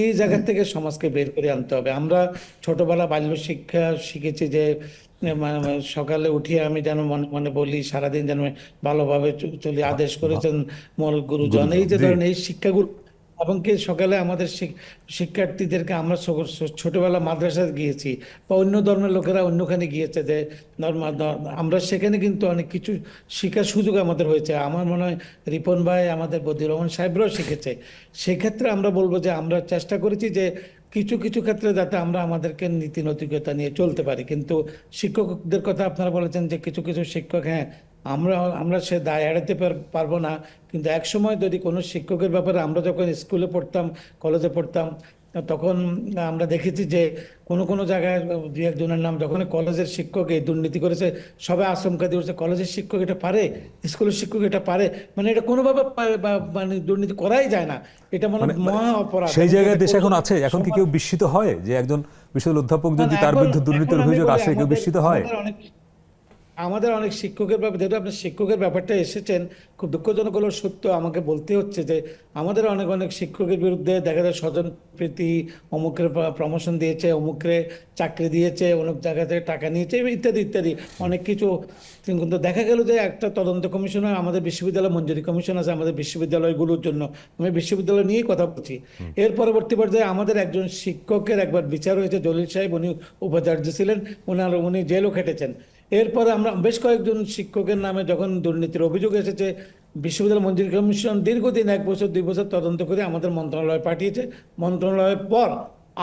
এই জায়গা থেকে সমাজকে বের করে আনতে হবে। আমরা ছোটবেলা বাল্য শিক্ষা শিখেছি যে সকালে উঠিয়ে আমি যেন মনে মনে বলি, সারাদিন যেন ভালোভাবে চলি, আদেশ করেছেন মূল গুরুজন, এই যে জি। ধরেন এই শিক্ষাগুলো। এবং কি সকালে আমাদের শিক্ষার্থীদেরকে আমরা ছোটবেলা মাদ্রাসায় গিয়েছি, বা অন্য ধর্মের লোকেরা অন্যখানে গিয়েছে, যে আমরা সেখানে কিন্তু অনেক কিছু শেখার সুযোগ আমাদের হয়েছে। আমার মনে হয় রিপন ভাই, আমাদের বদিউর রহমান সাহেবরাও শিখেছে। সেক্ষেত্রে আমরা বলবো যে আমরা চেষ্টা করেছি যে কিছু কিছু ক্ষেত্রে যাতে আমরা আমাদেরকে নীতি নৈতিকতা নিয়ে চলতে পারি। কিন্তু শিক্ষকদের কথা আপনারা বলেছেন যে কিছু কিছু শিক্ষক, হ্যাঁ, আমরা আমরা সে দায় এড়াতে পারবো না। কিন্তু এক সময় যদি কোনো শিক্ষকের ব্যাপারে, আমরা যখন স্কুলে পড়তাম, কলেজে পড়তাম, তখন আমরা দেখেছি যে কোনো কোনো জায়গায় দু একজনের নাম, যখন কলেজের শিক্ষক এই দুর্নীতি করেছে, সবাই আচমকা দিয়েছে, কলেজের শিক্ষক এটা পারে, স্কুলের শিক্ষক এটা পারে, মানে এটা কোনোভাবে মানে দুর্নীতি করাই যায় না, এটা মানে মহা অপরাধ। সেই এবং জায়গায় এটা দেশ এখন করলে আছে? এখন কি সমাজ- কেউ বিস্মিত হয় যে একজন বিশ্ববিদ্যালয় অধ্যাপক না, যদি না, তার এখন বিরুদ্ধে দুর্নীতির এখন আমি অভিযোগ বলি, আসে, কেউ বিস্মিত হয়? আমাদের অনেক শিক্ষকের ব্যাপারে, যেহেতু আপনি শিক্ষকের ব্যাপারটা এসেছেন, খুব দুঃখজনক হলো সত্য আমাকে বলতে হচ্ছে যে আমাদের অনেক অনেক শিক্ষকের বিরুদ্ধে দেখা যায় স্বজন প্রীতি, অমুকের প্রমোশন দিয়েছে, অমুকরে চাকরি দিয়েছে, অনেক জায়গা থেকে টাকা নিয়েছে, ইত্যাদি ইত্যাদি অনেক কিছু। কিন্তু দেখা গেল যে একটা তদন্ত কমিশন, আমাদের বিশ্ববিদ্যালয় মঞ্জুরি কমিশন আছে আমাদের বিশ্ববিদ্যালয়গুলোর জন্য, আমি বিশ্ববিদ্যালয় নিয়েই কথা বলছি। এর পরবর্তী পর্যায়ে আমাদের একজন শিক্ষকের একবার বিচার হয়েছে, জলিল সাহেব, উনি উপাচার্য ছিলেন, উনি জেলও খেটেছেন। এরপরে আমরা বেশ কয়েকজন শিক্ষকের নামে যখন দুর্নীতির অভিযোগ এসেছে, বিশ্ববিদ্যালয় মঞ্জুরি কমিশন দীর্ঘদিন 1 বছর 2 বছর তদন্ত করে আমাদের মন্ত্রণালয়ে পাঠিয়েছে। মন্ত্রণালয়ের পর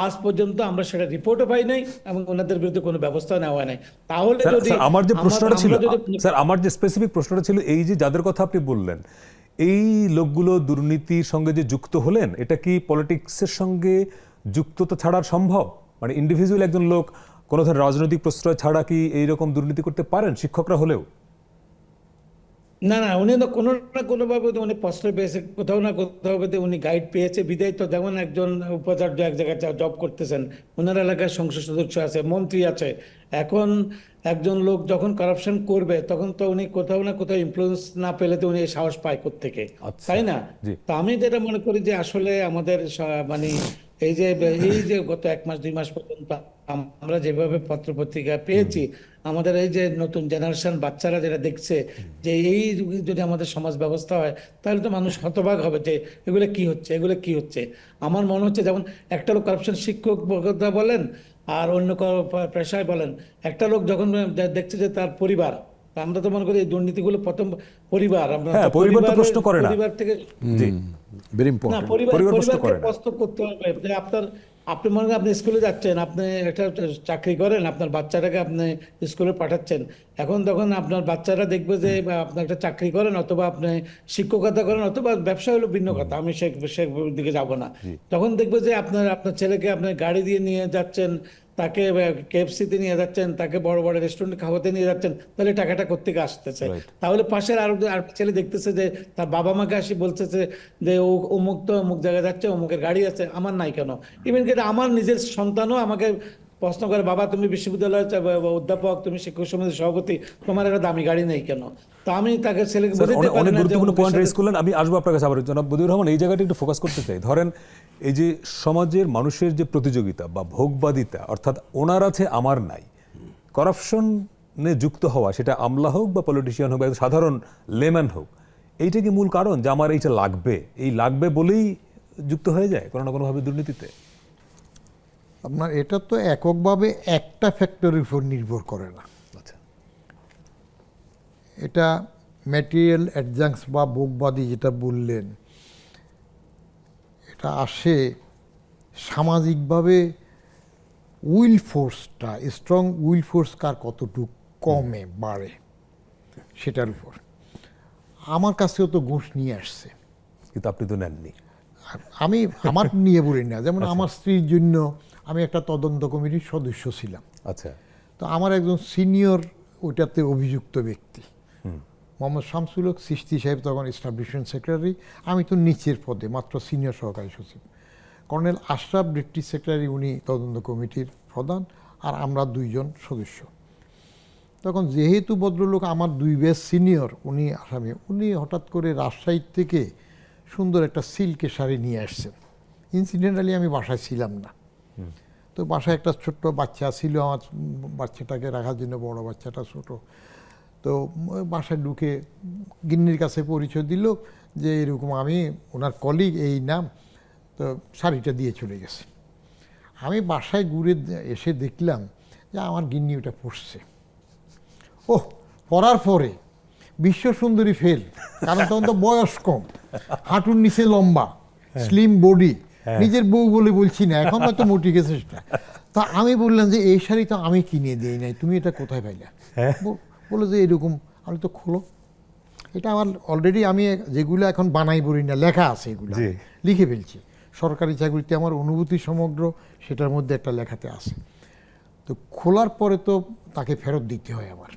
আজ পর্যন্ত আমরা সেটা রিপোর্টও পাই নাই, এবং ওনাদের বিরুদ্ধে কোনো ব্যবস্থা নেওয়া হয় নাই। তাহলে স্যার, যদি আমার যে প্রশ্নটা ছিল, আমরা যদি স্যার আমার যে স্পেসিফিক প্রশ্নটা ছিল, এই যে যাদের কথা আপনি বললেন, এই লোকগুলো দুর্নীতির সঙ্গে যে যুক্ত হলেন, এটা কি পলিটিক্সের সঙ্গে যুক্ততা ছাড়া সম্ভব? মানে ইন্ডিভিজুয়াল একজন লোক কোনো ধরনের রাজনৈতিক প্রশ্রয় ছাড়া কি এইরকম দুর্নীতি করতে পারেন, শিক্ষকরা হলেও? না, না, উনি তো কোনো না কোনোভাবে তো উনি প্রশ্রয় পেয়েছে, কোথাও না কোথাও উনি গাইড পেয়েছে বিদায় তো। যেমন একজন উপাচার্য এক জায়গায় জব করতেছেন, ওনার এলাকায় সংসদ সদস্য আছে, মন্ত্রী আছে। এখন একজন লোক যখন কারাপশন করবে, তখন তো উনি কোথাও না কোথাও ইনফ্লুয়েন্স না পেলে তো উনি এই সাহস পায় কোত্থেকে, আচ্ছা, তাই না? জি। তো আমি যেটা মনে করি যে আসলে আমাদের মানে এই যে গত 1 মাস 2 মাস পর্যন্ত আমরা যেভাবে পত্রপত্রিকা পেয়েছি, আমাদের এই যে নতুন জেনারেশন বাচ্চারা যেটা দেখছে, যে এই যদি আমাদের সমাজ ব্যবস্থা হয়, তাহলে তো মানুষ হতবাক হবে যে এগুলো কি হচ্ছে, এগুলো কি হচ্ছে। আমার মনে হচ্ছে যেমন একটা লোক কারাপশন, শিক্ষক কথা বলেন আর অন্য পেশায় বলেন, একটা লোক যখন দেখছে যে তার পরিবার, আমরা তো মনে করি এই দুর্নীতিগুলো প্রথম পরিবার, আমরা হ্যাঁ, তো পরিবার তো প্রশ্ন করে না। পরিবার থেকে জি, ভেরি না, ইম্পর্টেন্ট। পরিবার প্রশ্ন পরিবারকে করে না। প্রস্তুত করতে হবে যে আপনি মনে করেন আপনি স্কুলে যাচ্ছেন, আপনি একটা চাকরি করেন, আপনার বাচ্চাটাকে আপনি স্কুলে পাঠাচ্ছেন। এখন তখন আপনার বাচ্চারা দেখবে যে আপনি একটা চাকরি করেন, অথবা আপনি শিক্ষকতা করেন, অথবা ব্যবসা হলো ভিন্ন কথা, আমি সে দিকে যাব না। তখন দেখবে যে আপনার ছেলেকে আপনি গাড়ি দিয়ে নিয়ে যাচ্ছেন, তাকে কেএফসিতে নিয়ে যাচ্ছেন, তাকে বড় বড় রেস্টুরেন্টে খাওয়াতে নিয়ে যাচ্ছেন, তাহলে টাকাটা কোত্থেকে আসতেছে? Right. তাহলে পাশের আর ছেলে দেখতেছে যে তার বাবা মাকে আসি বলতেছে যে অমুক তো অমুক জায়গায় যাচ্ছে, অমুকের গাড়ি আছে, আমার নাই কেন? ইভেন কি আমার নিজের সন্তানও আমাকে প্রশ্ন করে, বাবা তুমি বিশ্ববিদ্যালয়ের অধ্যাপক, তুমি শিক্ষক সমিতির সভাপতি, তোমার একটা দামি গাড়ি নেই কেন? তো আমি তাকে ছেলেকে স্যার, বুঝাতে পারি অনেক না যে গুরুত্বপূর্ণ অমুকের পয়েন্ট রেজ সাথে- করলেন। আমি আসবো আপনার কাছে আবার। জনাব বদিউর রহমান, এই জায়গাটা একটু ফোকাস করতে চাই। ধরেন এই যে সমাজের মানুষের যে প্রতিযোগিতা বা ভোগবাদিতা, অর্থাৎ ওনার আছে আমার নাই, করাপশনে যুক্ত হওয়া, সেটা আমলা হোক বা পলিটিশিয়ান হোক বা সাধারণ লেম্যান হোক, এইটা কি মূল কারণ যে আমার এইটা লাগবে, এই লাগবে বলেই যুক্ত হয়ে যায় কোনো না কোনোভাবে দুর্নীতিতে? আপনার এটা তো এককভাবে একটা ফ্যাক্টরের উপর নির্ভর করে না, আচ্ছা, এটা ম্যাটেরিয়াল অ্যাডজাংস বা ভোগবাদী যেটা বললেন, এটা আসে সামাজিকভাবে উইল ফোর্সটা, স্ট্রং উইল ফোর্স কার কতটুকু কমে বাড়ে সেটার উপর। আমার কাছেও তো ঘুষ নিয়ে আসছে, কিন্তু আপনি তো নেননি। আমি আমার নিয়ে বলি না, যেমন আমার স্ত্রীর জন্য আমি একটা তদন্ত কমিটির সদস্য ছিলাম। আচ্ছা, তো আমার একজন সিনিয়র ওইটাতে অভিযুক্ত ব্যক্তি মোহাম্মদ শামসুল হক চিশতি সাহেব তখন এস্টাবলিশমেন্ট সেক্রেটারি, আমি তো নিচের পদে মাত্র সিনিয়র সহকারী সচিব। কর্নেল আশরাফ ডেপুটি সেক্রেটারি, উনি তদন্ত কমিটির প্রধান, আর আমরা 2 জন সদস্য। তখন যেহেতু ভদ্রলোক আমার 2 ব্যাচ সিনিয়র, উনি আসামি, উনি হঠাৎ করে রাজশাহী থেকে সুন্দর একটা সিল্কের শাড়ি নিয়ে আসছেন। ইনসিডেন্টালি আমি বাসায় ছিলাম না, তো বাসায় একটা ছোট্ট বাচ্চা ছিল আমার, বাচ্চাটাকে রাখার জন্য, বড় বাচ্চাটা ছোট। তো বাসায় ঢুকে গিন্নির কাছে পরিচয় দিল যে এরকম আমি ওনার কলিগ, এই নাম, তো শাড়িটা দিয়ে চলে গেছে। আমি বাসায় ঘুরে এসে দেখলাম যে আমার গিন্নি ওটা পরছে। ওহ, পরার পরে বিশ্ব সুন্দরী ফেল, কারণ তখন তো বয়স কম, হাঁটুর নিচে লম্বা, স্লিম বডি, নিজের বউ বলে বলছি না, এখন হয়তো মোটি গেছে সেটা। তা আমি বললাম যে এই শাড়ি তো আমি কিনে দিই নাই, তুমি এটা কোথায় পাইলা? বলে যে এরকম। আমি তো খোলো, এটা আমার অলরেডি, আমি যেগুলো এখন বানাই বলি না, লেখা আছে, এগুলো লিখে ফেলছি। সরকারি চাকরিতে আমার অনুভূতি সমগ্র সেটার মধ্যে একটা লেখাতে আছে। তো খোলার পরে তো তাকে ফেরত দিতে হয় আমার।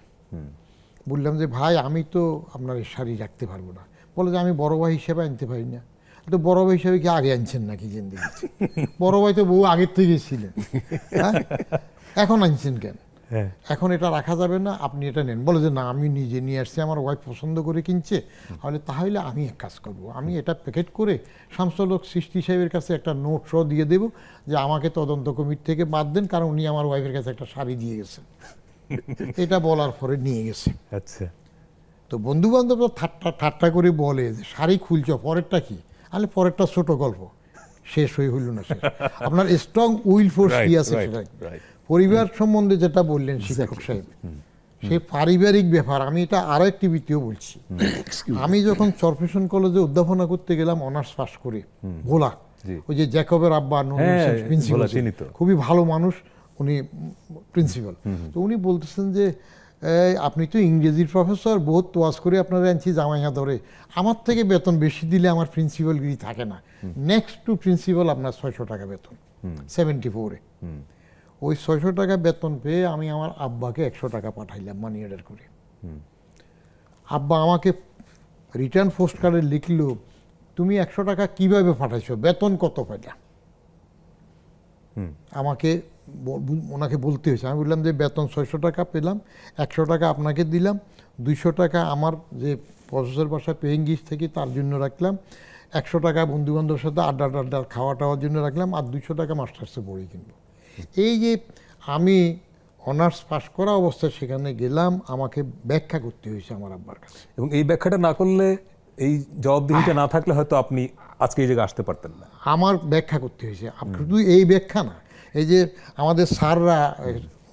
বললাম যে ভাই, আমি তো আপনার এই শাড়ি রাখতে পারবো না। বলে যে আমি বড় ভাই হিসেবে আনতে পারি না। তো বড় ভাই হিসেবে কি আগে আনছেন নাকি জিন্দেগিতে? বড় ভাই তো বউ আগের থেকেই ছিলেন, হ্যাঁ, এখন আনছেন কেন? এখন এটা রাখা যাবে না, আপনি এটা নেন। বলে যে না, আমি নিজে নিয়ে আসছি, আমার ওয়াইফ পছন্দ করে কিনছে। তাহলে আমি এক কাজ করবো, আমি এটা প্যাকেট করে শামসুল হক চিশতি সাহেবের কাছে একটা নোট সহ দিয়ে দেবো যে আমাকে তদন্ত কমিটি থেকে বাদ দেন, কারণ উনি আমার ওয়াইফের কাছে একটা শাড়ি দিয়ে গেছেন। এটা বলার পরে নিয়ে গেছে। আচ্ছা, তো বন্ধু বান্ধব ঠাট্টা করে বলে যে শাড়ি খুলছ, পরেরটা কি? আরে পরেরটা ছোট গল্প, শেষ হয়ে হইল না শেষ। আপনার স্ট্রং উইল ফোর্স কি আছে সেটা। পরিবার সম্বন্ধে যেটা বললেন শিক্ষক সাহেব, সে পারিবারিক ব্যাপার, আমি এটা আরো একটি টিভিতেও বলছি। আমি যখন চরফেশন কলেজে অধ্যাপনা করতে গেলাম অনার্স পাস করে, ভোলা, ওই যে জ্যাকবের আব্বা প্রিন্সিপাল, খুবই ভালো মানুষ উনি, প্রিন্সিপাল। তো উনি বলতেছেন যে আপনি তো ইংরেজির প্রফেসর, বহুত তোয়াজ করে আপনারা আনছি জামাইয়া ধরে, আমার থেকে বেতন বেশি দিলে আমার প্রিন্সিপালগিরি থাকে না। নেক্সট টু প্রিন্সিপাল আপনার 600 টাকা বেতন, 74-এ। ওই 600 টাকা বেতন পেয়ে আমি আমার আব্বাকে 100 টাকা পাঠাইলাম মানি অর্ডার করে। আব্বা আমাকে রিটার্ন পোস্ট কার্ডে লিখলো, তুমি 100 টাকা কিভাবে পাঠাইছো, বেতন কত পাইলা? আমাকে ওনাকে বলতে হয়েছে। আমি বললাম যে বেতন 600 টাকা পেলাম, 100 টাকা আপনাকে দিলাম, 200 টাকা আমার যে প্রফেসর বাসা পেইং গেস্ট থেকে তার জন্য রাখলাম, 100 টাকা বন্ধু বান্ধবের সাথে আড্ডা খাওয়া টাওয়ার জন্য রাখলাম, আর 200 টাকা মাস্টার্সে বই কিনবো। এই যে আমি অনার্স পাস করা অবস্থায় সেখানে গেলাম, আমাকে ব্যাখ্যা করতে হয়েছে আমার আব্বার কাছে। এবং এই ব্যাখ্যাটা না করলে, এই জবাবদিহিটা না থাকলে হয়তো আপনি আজকে এই জায়গায় আসতে পারতেন না। আমার ব্যাখ্যা করতে হয়েছে। শুধু এই ব্যাখ্যা না, এই যে আমাদের স্যাররা,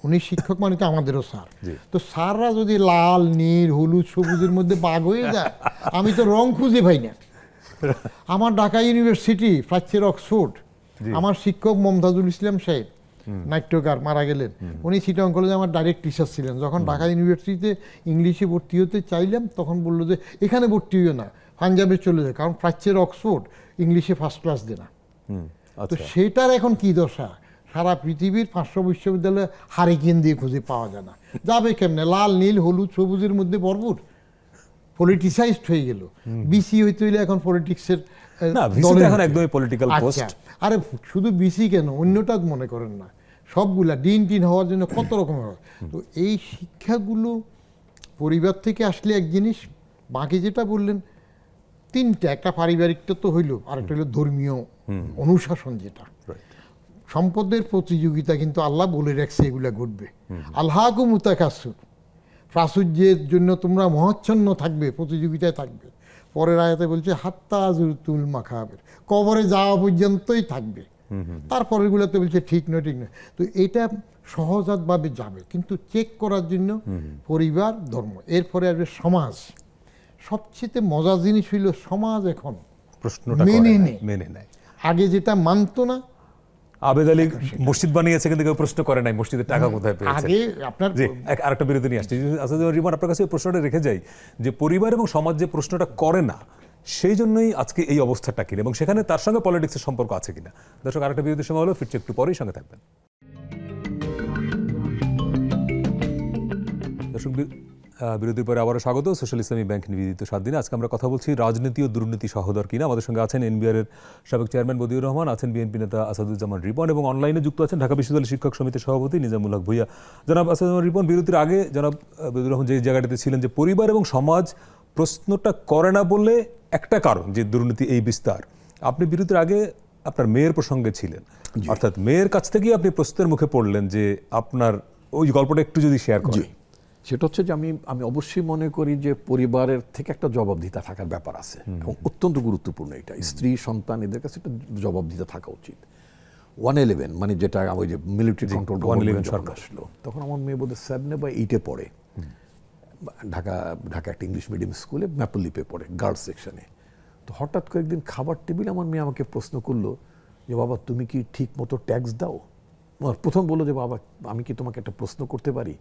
উনি শিক্ষক মানে তো আমাদেরও স্যার, তো স্যাররা যদি লাল নীল হলুদ সবুজের মধ্যে বাঘ হয়ে যায়, আমি তো রং খুঁজে পাই না। আমার ঢাকা ইউনিভার্সিটি, প্রাচ্যের অক্সফোর্ড, আমার শিক্ষক মমতাজুল ইসলাম সাহেব, নাট্যকার, মারা গেলেন, উনি চিটাগং কলেজে আমার ডাইরেক্ট টিচার ছিলেন। যখন ঢাকা ইউনিভার্সিটিতে ইংলিশে ভর্তি হতে চাইলাম, তখন বললো যে এখানে ভর্তি হইও না, পাঞ্জাবে চলে যায়, কারণ প্রাচ্যের অক্সফোর্ড ইংলিশে ফার্স্ট ক্লাস দেয় না। তো সেটার এখন কি দশা, সারা পৃথিবীর 500 বিশ্ববিদ্যালয়ে হারিকেন দিয়ে খুঁজে পাওয়া যায় না, যাবে কেমনে? লাল নীল হলুদ সবুজের মধ্যে ভরপুর, পলিটিসাইজড হয়ে গেল। বিসি হইতে হইলে এখন পলিটিক্সের একদমই পলিটিক্যাল পোস্ট। আরে শুধু বিসি কেন, অন্যটা মনে করেন না, সবগুলা ডিন টিন হওয়ার জন্য কত রকম হয়। তো এই শিক্ষাগুলো পরিবার থেকে আসলে এক জিনিস, বাকি যেটা বললেন তিনটা, একটা পারিবারিকটা তো হইল, আরেকটা হইল ধর্মীয় অনুশাসন, যেটা সম্পদের প্রতিযোগিতা, কিন্তু আল্লাহ বলে রাখছে এগুলা ঘটবে। আল্লাহকু মুতাকাসসুর, প্রাচুর্যের জন্য তোমরা মহাচ্ছন্ন থাকবে, প্রতিযোগিতায় থাকবে। পরের আয়াতে বলছে হাত্তা যুরতুল মাকাবির, কবরে যাওয়া পর্যন্তই থাকবে। তারপরের গুলোতে বলছে ঠিক নয়, ঠিক নয়। তো এটা সহজাতভাবে যাবে, কিন্তু চেক করার জন্য পরিবার, ধর্ম, এরপরে আসবে সমাজ। সবচেয়ে মজার জিনিস হইল সমাজ এখন প্রশ্নটা মেনে নেয়। আগে যেটা মানতো না, আবেদ আলী মসজিদ বানিয়েছে কিন্তু কেউ প্রশ্ন করে নাই মসজিদের টাকা কোথায় পেয়েছে। আগে আপনার আরেকটা বিরতি নিয়ে আসছে। আচ্ছা রিমান, আপনার কাছে প্রশ্নটা রেখে যাই যে পরিবার এবং সমাজ যে প্রশ্নটা করে না, সেই জন্যই আজকে এই অবস্থাটা কিনা, এবং সেখানে তার সঙ্গে পলিটিক্সের সম্পর্ক আছে কিনা। দর্শক, আরেকটা বিরতির সময় হলো, ফিরছে একটু পরেই, সঙ্গে থাকবেন। দর্শক বিরতির পরে আবারও স্বাগত সোশ্যাল ইসলামী ব্যাংক নিবেদিত 7 দিনে। আজকে আমরা কথা বলছি রাজনীতি ও দুর্নীতি সহোদর কিনা। আমাদের সঙ্গে আছেন এনবিআর এর সাবেক চেয়ারম্যান বদিউর রহমান, আছেন বিএনপি নেতা আসাদুজ্জামান রিপন এবং অনলাইনে যুক্ত আছেন ঢাকা বিশ্ববিদ্যালয় শিক্ষক সমিতির সভাপতি নিজামুল হক ভূঁইয়া। জনাব আসাদুজ্জামান রিপন, বিরতির আগে জনাব বদিউর রহমান যে জায়গাটিতে ছিলেন যে পরিবার এবং সমাজ প্রশ্নটা করে না বলে একটা কারণ যে দুর্নীতি এই বিস্তার, আপনি বিরতির আগে আপনার মেয়ের প্রসঙ্গে ছিলেন, অর্থাৎ মেয়ের কাছ থেকেই আপনি প্রশ্নের মুখে পড়লেন যে আপনার ওই গল্পটা একটু যদি শেয়ার করেন। সেটা হচ্ছে যে আমি অবশ্যই মনে করি যে পরিবারের থেকে একটা জবাবদিহিতা থাকার ব্যাপার আছে এবং অত্যন্ত গুরুত্বপূর্ণ এটা। স্ত্রী সন্তান এদের কাছে একটা জবাবদিহিতা থাকা উচিত। 111 মানে যেটা ওই যে মিলিটারি কন্ট্রোল 111 সরকার আসলো, তখন আমার মেয়ে বোধহয় 7 বা 8-এ পড়ে, ঢাকা একটা ইংলিশ মিডিয়াম স্কুলে ম্যাপল লিপে পড়ে গার্লস সেকশনে। তো হঠাৎ করে একদিন খাবার টেবিলে আমার মেয়ে আমাকে প্রশ্ন করলো যে বাবা তুমি কি ঠিক মতো ট্যাক্স দাও? আমার প্রথম বললো যে বাবা আমি কি তোমাকে একটা প্রশ্ন করতে পারি?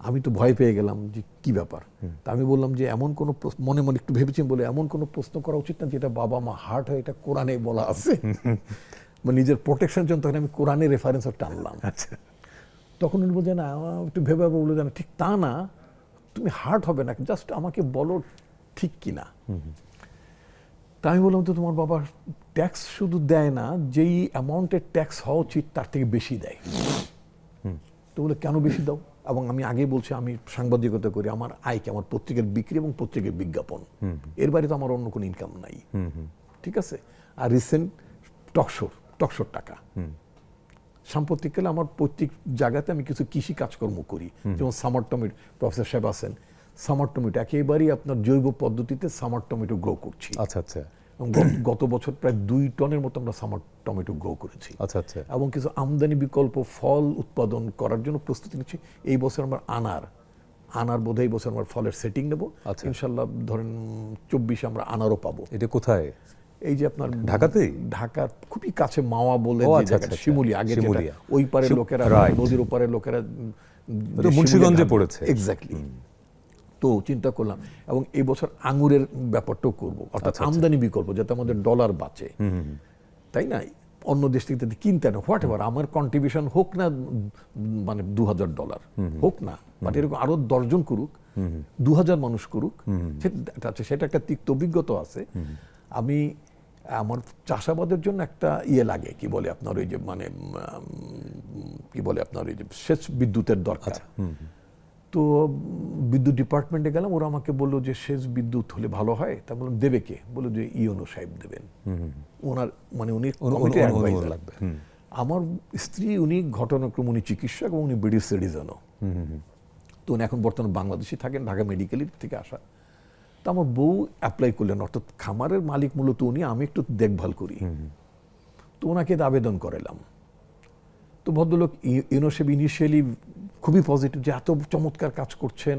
আমি তো ভয় পেয়ে গেলাম যে কি ব্যাপার। তা আমি বললাম যে এমন কোনো মনে মনে একটু ভেবেছি, বলে এমন কোনো প্রশ্ন করা উচিত না যেটা বাবা মা হার্ট হয়, এটা কোরআনে বলা আছে। মানে নিজের প্রোটেকশনের জন্য তখন আমি কোরআনের রেফারেন্সও টানলাম। আচ্ছা, তখন উনি বলছে না, একটু ভেবে বললো যে না ঠিক তা না, তুমি হার্ট হবে না, জাস্ট আমাকে বলো ঠিক কিনা। তা আমি বললাম তো তোমার বাবা ট্যাক্স শুধু দেয় না, যেই অ্যামাউন্টের ট্যাক্স হওয়া উচিত তার থেকে বেশি দেয়। তো বলে কেন বেশি দাও? এবং আমি আগে বলছি আমি সাংবাদিকতা করি, আমার আয়কে আমার পত্রিকার বিক্রি এবং পত্রিকার বিজ্ঞাপন, এর বাইরে তো আমার অন্য কোনো ইনকাম নাই। ঠিক আছে। আর রিসেন্ট টকশোর টাকা সাম্প্রতিককালে আমার প্রত্যেক জায়গাতে আমি কিছু কৃষি কাজকর্ম করি, যেমন সামার টমেটো, প্রফেসর সাহেব আছেন, সামার টমেটো একেবারেই আপনার জৈব পদ্ধতিতে সামার টমেটো গ্রো করছি। আচ্ছা আচ্ছা, এবং গত বছর প্রায় 2 টনের মতো আমরা সামার টমেটো গ্রো করেছি। আচ্ছা আচ্ছা, এবং কিছু আমদানি বিকল্প ফল উৎপাদন করার জন্য প্রস্তুতি নিচ্ছি। এই বছর আমরা আনার বোধহয় এই বছর আমরা ফলের সেটিং নেব। আচ্ছা। ইনশাল্লাহ ধরেন 24 আমরা আনারও পাবো। এটা কোথায়? এই যে আপনার ঢাকাতেই? ঢাকার খুবই কাছে মাওয়া বলে ও, যে আচ্ছা, জায়গাটা, আচ্ছা, শিমুলিয়া। আগে যেটা শিমুলিয়া। ওই পারের লোকেরা, right. নদীর ওপারের লোকেরা এটা মুন্সিগঞ্জে পড়েছে। এক্স্যাক্টলি। তো চিন্তা করলাম এবং এই বছর আঙ্গুরের ব্যাপারটাও করব, অর্থাৎ আচ্ছা, আমদানি বিকল্প, যাতে আমাদের ডলার বাঁচে, তাই না? অন্য দেশ থেকে যদি কিনতে না, হোয়াট এভার আমার কন্ট্রিবিউশন হোক না, মানে $2000 হোক না, বাট এরকম আরো 10 জন করুক, 2000 মানুষ করুক, সেটা একটা তিক্ত অভিজ্ঞতা আছে। আমি আমার চাষাবাদের জন্য একটা লাগে, কি বলে আপনার ওই যে মানে কি বলে আপনার ওই যে সেচ বিদ্যুতের দরকার। তো বিদ্যুৎ ডিপার্টমেন্টে গেলাম, ওরা আমাকে বললো যে সেচ বিদ্যুৎ হলে ভালো হয়। তা বললাম দেবে কে? বললো যে ইওনো সাহেব দেবেন, ওনার মানে উনি কমিটির অ্যাডভাইজার। আমার স্ত্রী উনি ঘটনাক্রমে উনি চিকিৎসক এবং উনি ব্রিটিশ সিটিজেনও। তো উনি এখন বর্তমানে বাংলাদেশে থাকেন, ঢাকা মেডিকেলের থেকে আসা। তো আমার বউ অ্যাপ্লাই করলেন, অর্থাৎ খামারের মালিক মূলত উনি, আমি একটু দেখভাল করি। তো ওনাকে আবেদন করালাম। তো ভদ্রলোক ইউনোসেফ ইনিশিয়ালি খুবই পজিটিভ, যে এত চমৎকার কাজ করছেন,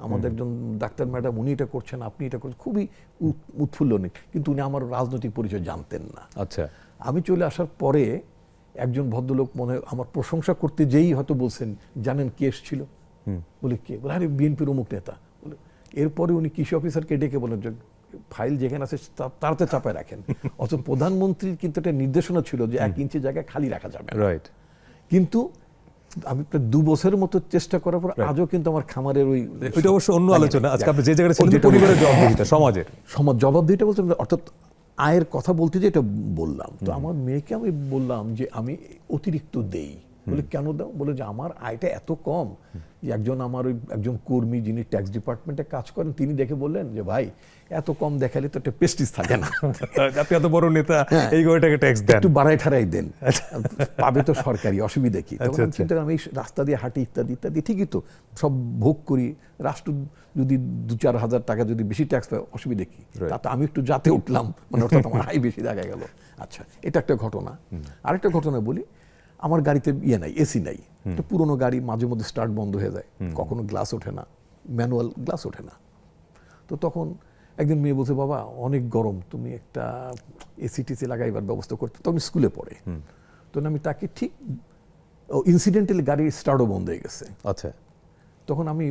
আমাদের একজন ডাক্তার ম্যাডাম উনি এটা করছেন, আপনি এটা করছেন, খুবই উৎফুল্ল। কিন্তু উনি আমার রাজনৈতিক পরিচয় জানতেন না। আচ্ছা, আমি চলে আসার পরে একজন ভদ্রলোক মনে হয় আমার প্রশংসা করতে যেই হয়তো বলছেন, জানেন কে এসেছিল? বলে কে? বলে আরে বিএনপির অমুক নেতা। বলে এরপরে উনি কৃষি অফিসারকে ডেকে বলেন যে ফাইল যেখানে আছে তারতে চাপায় রাখেন। অথচ প্রধানমন্ত্রীর কিন্তু একটা নির্দেশনা ছিল যে 1 ইঞ্চি জায়গায় খালি রাখা যাবে না। রাইট। কিন্তু আমি প্রায় 2 বছরের মতো চেষ্টা করার পর আজও কিন্তু আমার খামারের ওইটা অবশ্য অন্য আলোচনা। আজকে আপনি যে জায়গায় ছিলেন পরিবারের জবাবদিহিতা, সমাজ জবাবদিহিটা বলতে, অর্থাৎ আয়ের কথা বলতে যে এটা বললাম। তো আমার মেয়েকে আমি বললাম যে আমি অতিরিক্ত দেই। বলে কেন দাও? বলে যে আমার আয়টা এত কম যে একজন কর্মী যিনি ট্যাক্স ডিপার্টমেন্টে কাজ করেন, তিনি দেখে বললেন যে ভাই এত কম দেখালে তো একটা প্রেস্টিজ থাকে না, আপনি এত বড় নেতা, এই গয়টাকে ট্যাক্স দেন, একটু বাড়াই ঠাড়াই দেন, পাবে তো সরকারি, অসুবিধা কি? তখন চিন্তা করলাম এই রাস্তা দিয়ে হাঁটি ইত্যাদি ইত্যাদি, ঠিকই তো সব ভোগ করি, রাষ্ট্র যদি 2-4 হাজার টাকা যদি বেশি ট্যাক্স পায় অসুবিধা কি? তাতে আমি একটু যাতে উঠলাম, মানে অর্থাৎ আমার আয় বেশি দেখা গেল। আচ্ছা, এটা একটা ঘটনা। আরেকটা ঘটনা বলি, আমার গাড়িতে নাই, এসি নাই, তো পুরোনো গাড়ি, মাঝে মধ্যে স্টার্ট বন্ধ হয়ে যায়, কখনো গ্লাস ওঠে না, ম্যানুয়াল গ্লাস ওঠে না। তো তখন একদিন মেয়ে বলছে বাবা অনেক গরম, তুমি একটা এসি টিসি লাগাইবার ব্যবস্থা করতে। তখন স্কুলে পড়ে। তো আমি তাকে ঠিক ইনসিডেন্টালি গাড়ির স্টার্টও বন্ধ হয়ে গেছে। আচ্ছা, তখন আমি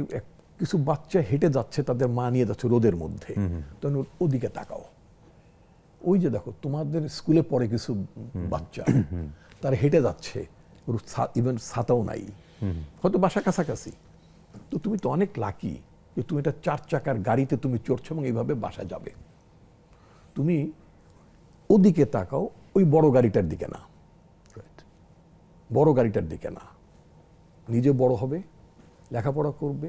কিছু বাচ্চা হেঁটে যাচ্ছে, তাদের মা নিয়ে যাচ্ছে রোদের মধ্যে, তখন ওদিকে তাকাও, ওই যে দেখো তোমাদের স্কুলে পড়ে কিছু বাচ্চা, তারা হেঁটে যাচ্ছে, ইভেন ছাতাও নাই, হয়তো বাসা কাছাকাছি। তো তুমি তো অনেক লাকি যে তুমি একটা 4 চাকার গাড়িতে তুমি চড়ছো এবং এইভাবে বাসা যাবে। তুমি ওদিকে তাকাও, ওই বড় গাড়িটার দিকে না, বড় গাড়িটার দিকে না। নিজে বড় হবে, লেখাপড়া করবে,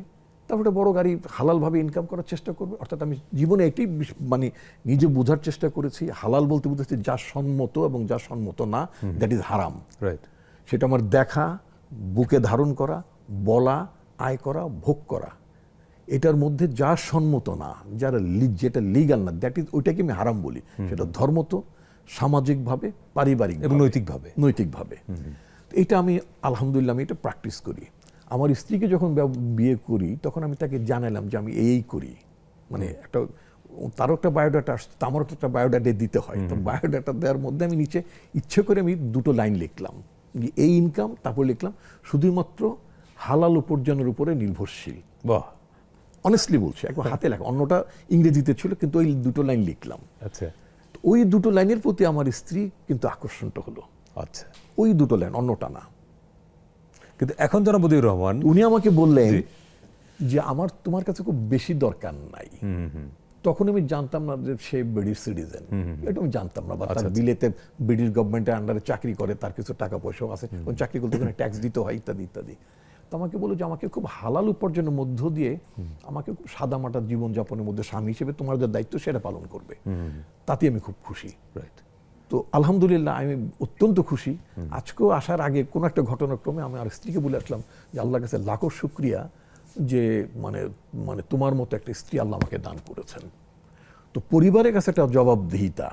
তারপরে বড় গাড়ি হালালভাবে ইনকাম করার চেষ্টা করবে। অর্থাৎ আমি জীবনে এটাই মানে নিজে বোঝার চেষ্টা করেছি, হালাল বলতে বুঝেছি যা সম্মত এবং যা সম্মত না, দ্যাট ইজ হারাম। রাইট। সেটা আমার দেখা, বুকে ধারণ করা, বলা, আয় করা, ভোগ করা, এটার মধ্যে যা সম্মত না, যেটা লিগাল না, দ্যাট ইজ ওইটাকে আমি হারাম বলি। সেটা ধর্মত, সামাজিকভাবে, পারিবারিক এবং নৈতিকভাবে। নৈতিকভাবে। এটা আমি আলহামদুলিল্লাহ আমি এটা প্র্যাকটিস করি। আমার স্ত্রীকে যখন বিয়ে করি তখন আমি তাকে জানালাম যে আমি এই করি, মানে একটা তারও একটা বায়োডাটা আসতো, আমারও তো একটা বায়োডাটা দিতে হয়। তো বায়োডাটা দেওয়ার মধ্যে আমি নিচে ইচ্ছে করে আমি 2টো লাইন লিখলাম, যে এই ইনকাম, তারপর লিখলাম শুধুমাত্র হালাল উপার্জনের উপরে নির্ভরশীল। বাহ, অনেস্টলি বলছি, একবার হাতে লেখা, অন্যটা ইংরেজিতে ছিল, কিন্তু ওই 2টো লাইন লিখলাম। আচ্ছা তো ওই 2টো লাইনের প্রতি আমার স্ত্রী কিন্তু আকর্ষণটা হলো, আচ্ছা। ওই 2টো লাইন, অন্যটা না। কিন্তু এখন জনাব বদিউর রহমান, উনি আমাকে বললেন জি। যে আমার তোমার কাছে খুব বেশি দরকার নাই। তখন আমি জানতাম না যে সে ব্রিটিশ সিটিজেন, এটা আমি জানতাম না, বা তার বিলেতে ব্রিটিশ গভর্নমেন্টের আন্ডারে চাকরি করে, তার কিছু টাকা পয়সাও আছে, চাকরি করতে ওখানে ট্যাক্স দিতে হয়, ইত্যাদি ইত্যাদি। তো আমাকে বললো যে আমাকে খুব হালাল উপার্জনের মধ্য দিয়ে আমাকে খুব সাদামাটা জীবনযাপনের মধ্যে স্বামী হিসেবে তোমার যে দায়িত্ব সেটা পালন করবে, তাতে আমি খুব খুশি। রাইট। তো আলহামদুলিল্লাহ আমি অত্যন্ত খুশি। আজকেও আসার আগে কোনো একটা ঘটনাক্রমে আমি আর স্ত্রীকে বলে আসলাম যে আল্লাহর কাছে লাখো শুকরিয়া যে মানে মানে তোমার মতো একটা স্ত্রী আল্লাহ আমাকে দান করেছেন। তো পরিবারের কাছে একটা জবাবদিহিতা,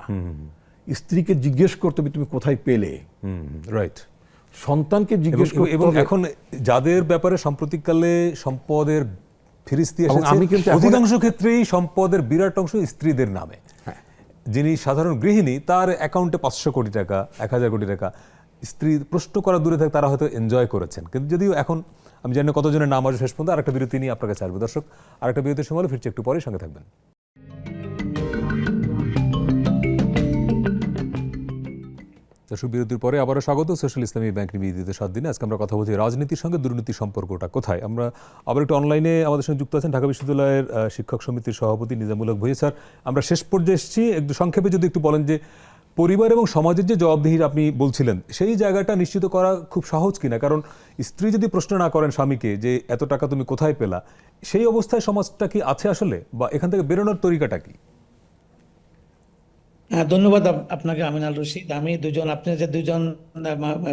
স্ত্রীকে জিজ্ঞেস করতে হবে তুমি কোথায় পেলে, রাইট। সন্তানকে জিজ্ঞেস করতে এবং হবে। এখন যাদের ব্যাপারে সাম্প্রতিককালে সম্পদের ফিরিস্তি এবং এসেছে, আমি কিন্তু এখন- অধিকাংশ ক্ষেত্রেই সম্পদের বিরাট অংশ স্ত্রীদের নামে। যিনি সাধারণ গৃহিণী, তার অ্যাকাউন্টে 500 কোটি টাকা, 1000 কোটি টাকা, স্ত্রী প্রশ্ন করা দূরে থাকে, তারা হয়তো এনজয় করেছেন। কিন্তু যদিও এখন আমি জানি না কতজনের নাম আসবে শেষ পর্যন্ত। আরেকটা বিরতি নিয়ে আপনার কাছে আসবে দর্শক, আরেকটা বিরতির সময় হলো, ফিরছি একটু পরে, সঙ্গে থাকবেন। দর্শক, বিরতির পরে আবারও স্বাগত সোশ্যাল ইসলামী ব্যাংক নিবেদিত 7 দিনে। আজকে আমরা কথা বলছি রাজনীতির সঙ্গে দুর্নীতির সম্পর্কটা কোথায়। আমরা আবার একটু অনলাইনে আমাদের সঙ্গে যুক্ত আছেন ঢাকা বিশ্ববিদ্যালয়ের শিক্ষক সমিতির সভাপতি নিজামুল হক ভূঁইয়া। স্যার, আমরা শেষ পর্যায়ে এসেছি, একটু সংক্ষেপে যদি একটু বলেন যে পরিবার এবং সমাজের যে জবাবদিহির আপনি বলছিলেন, সেই জায়গাটা নিশ্চিত করা খুব সহজ কিনা? কারণ স্ত্রী যদি প্রশ্ন না করেন স্বামীকে যে এত টাকা তুমি কোথায় পেলা, সেই অবস্থায় সমাজটা কি আছে আসলে, বা এখান থেকে বেরোনোর তরিকাটা কি? হ্যাঁ, ধন্যবাদ আপনাকে আমিনুল রশিদ। আপনি যে দুজন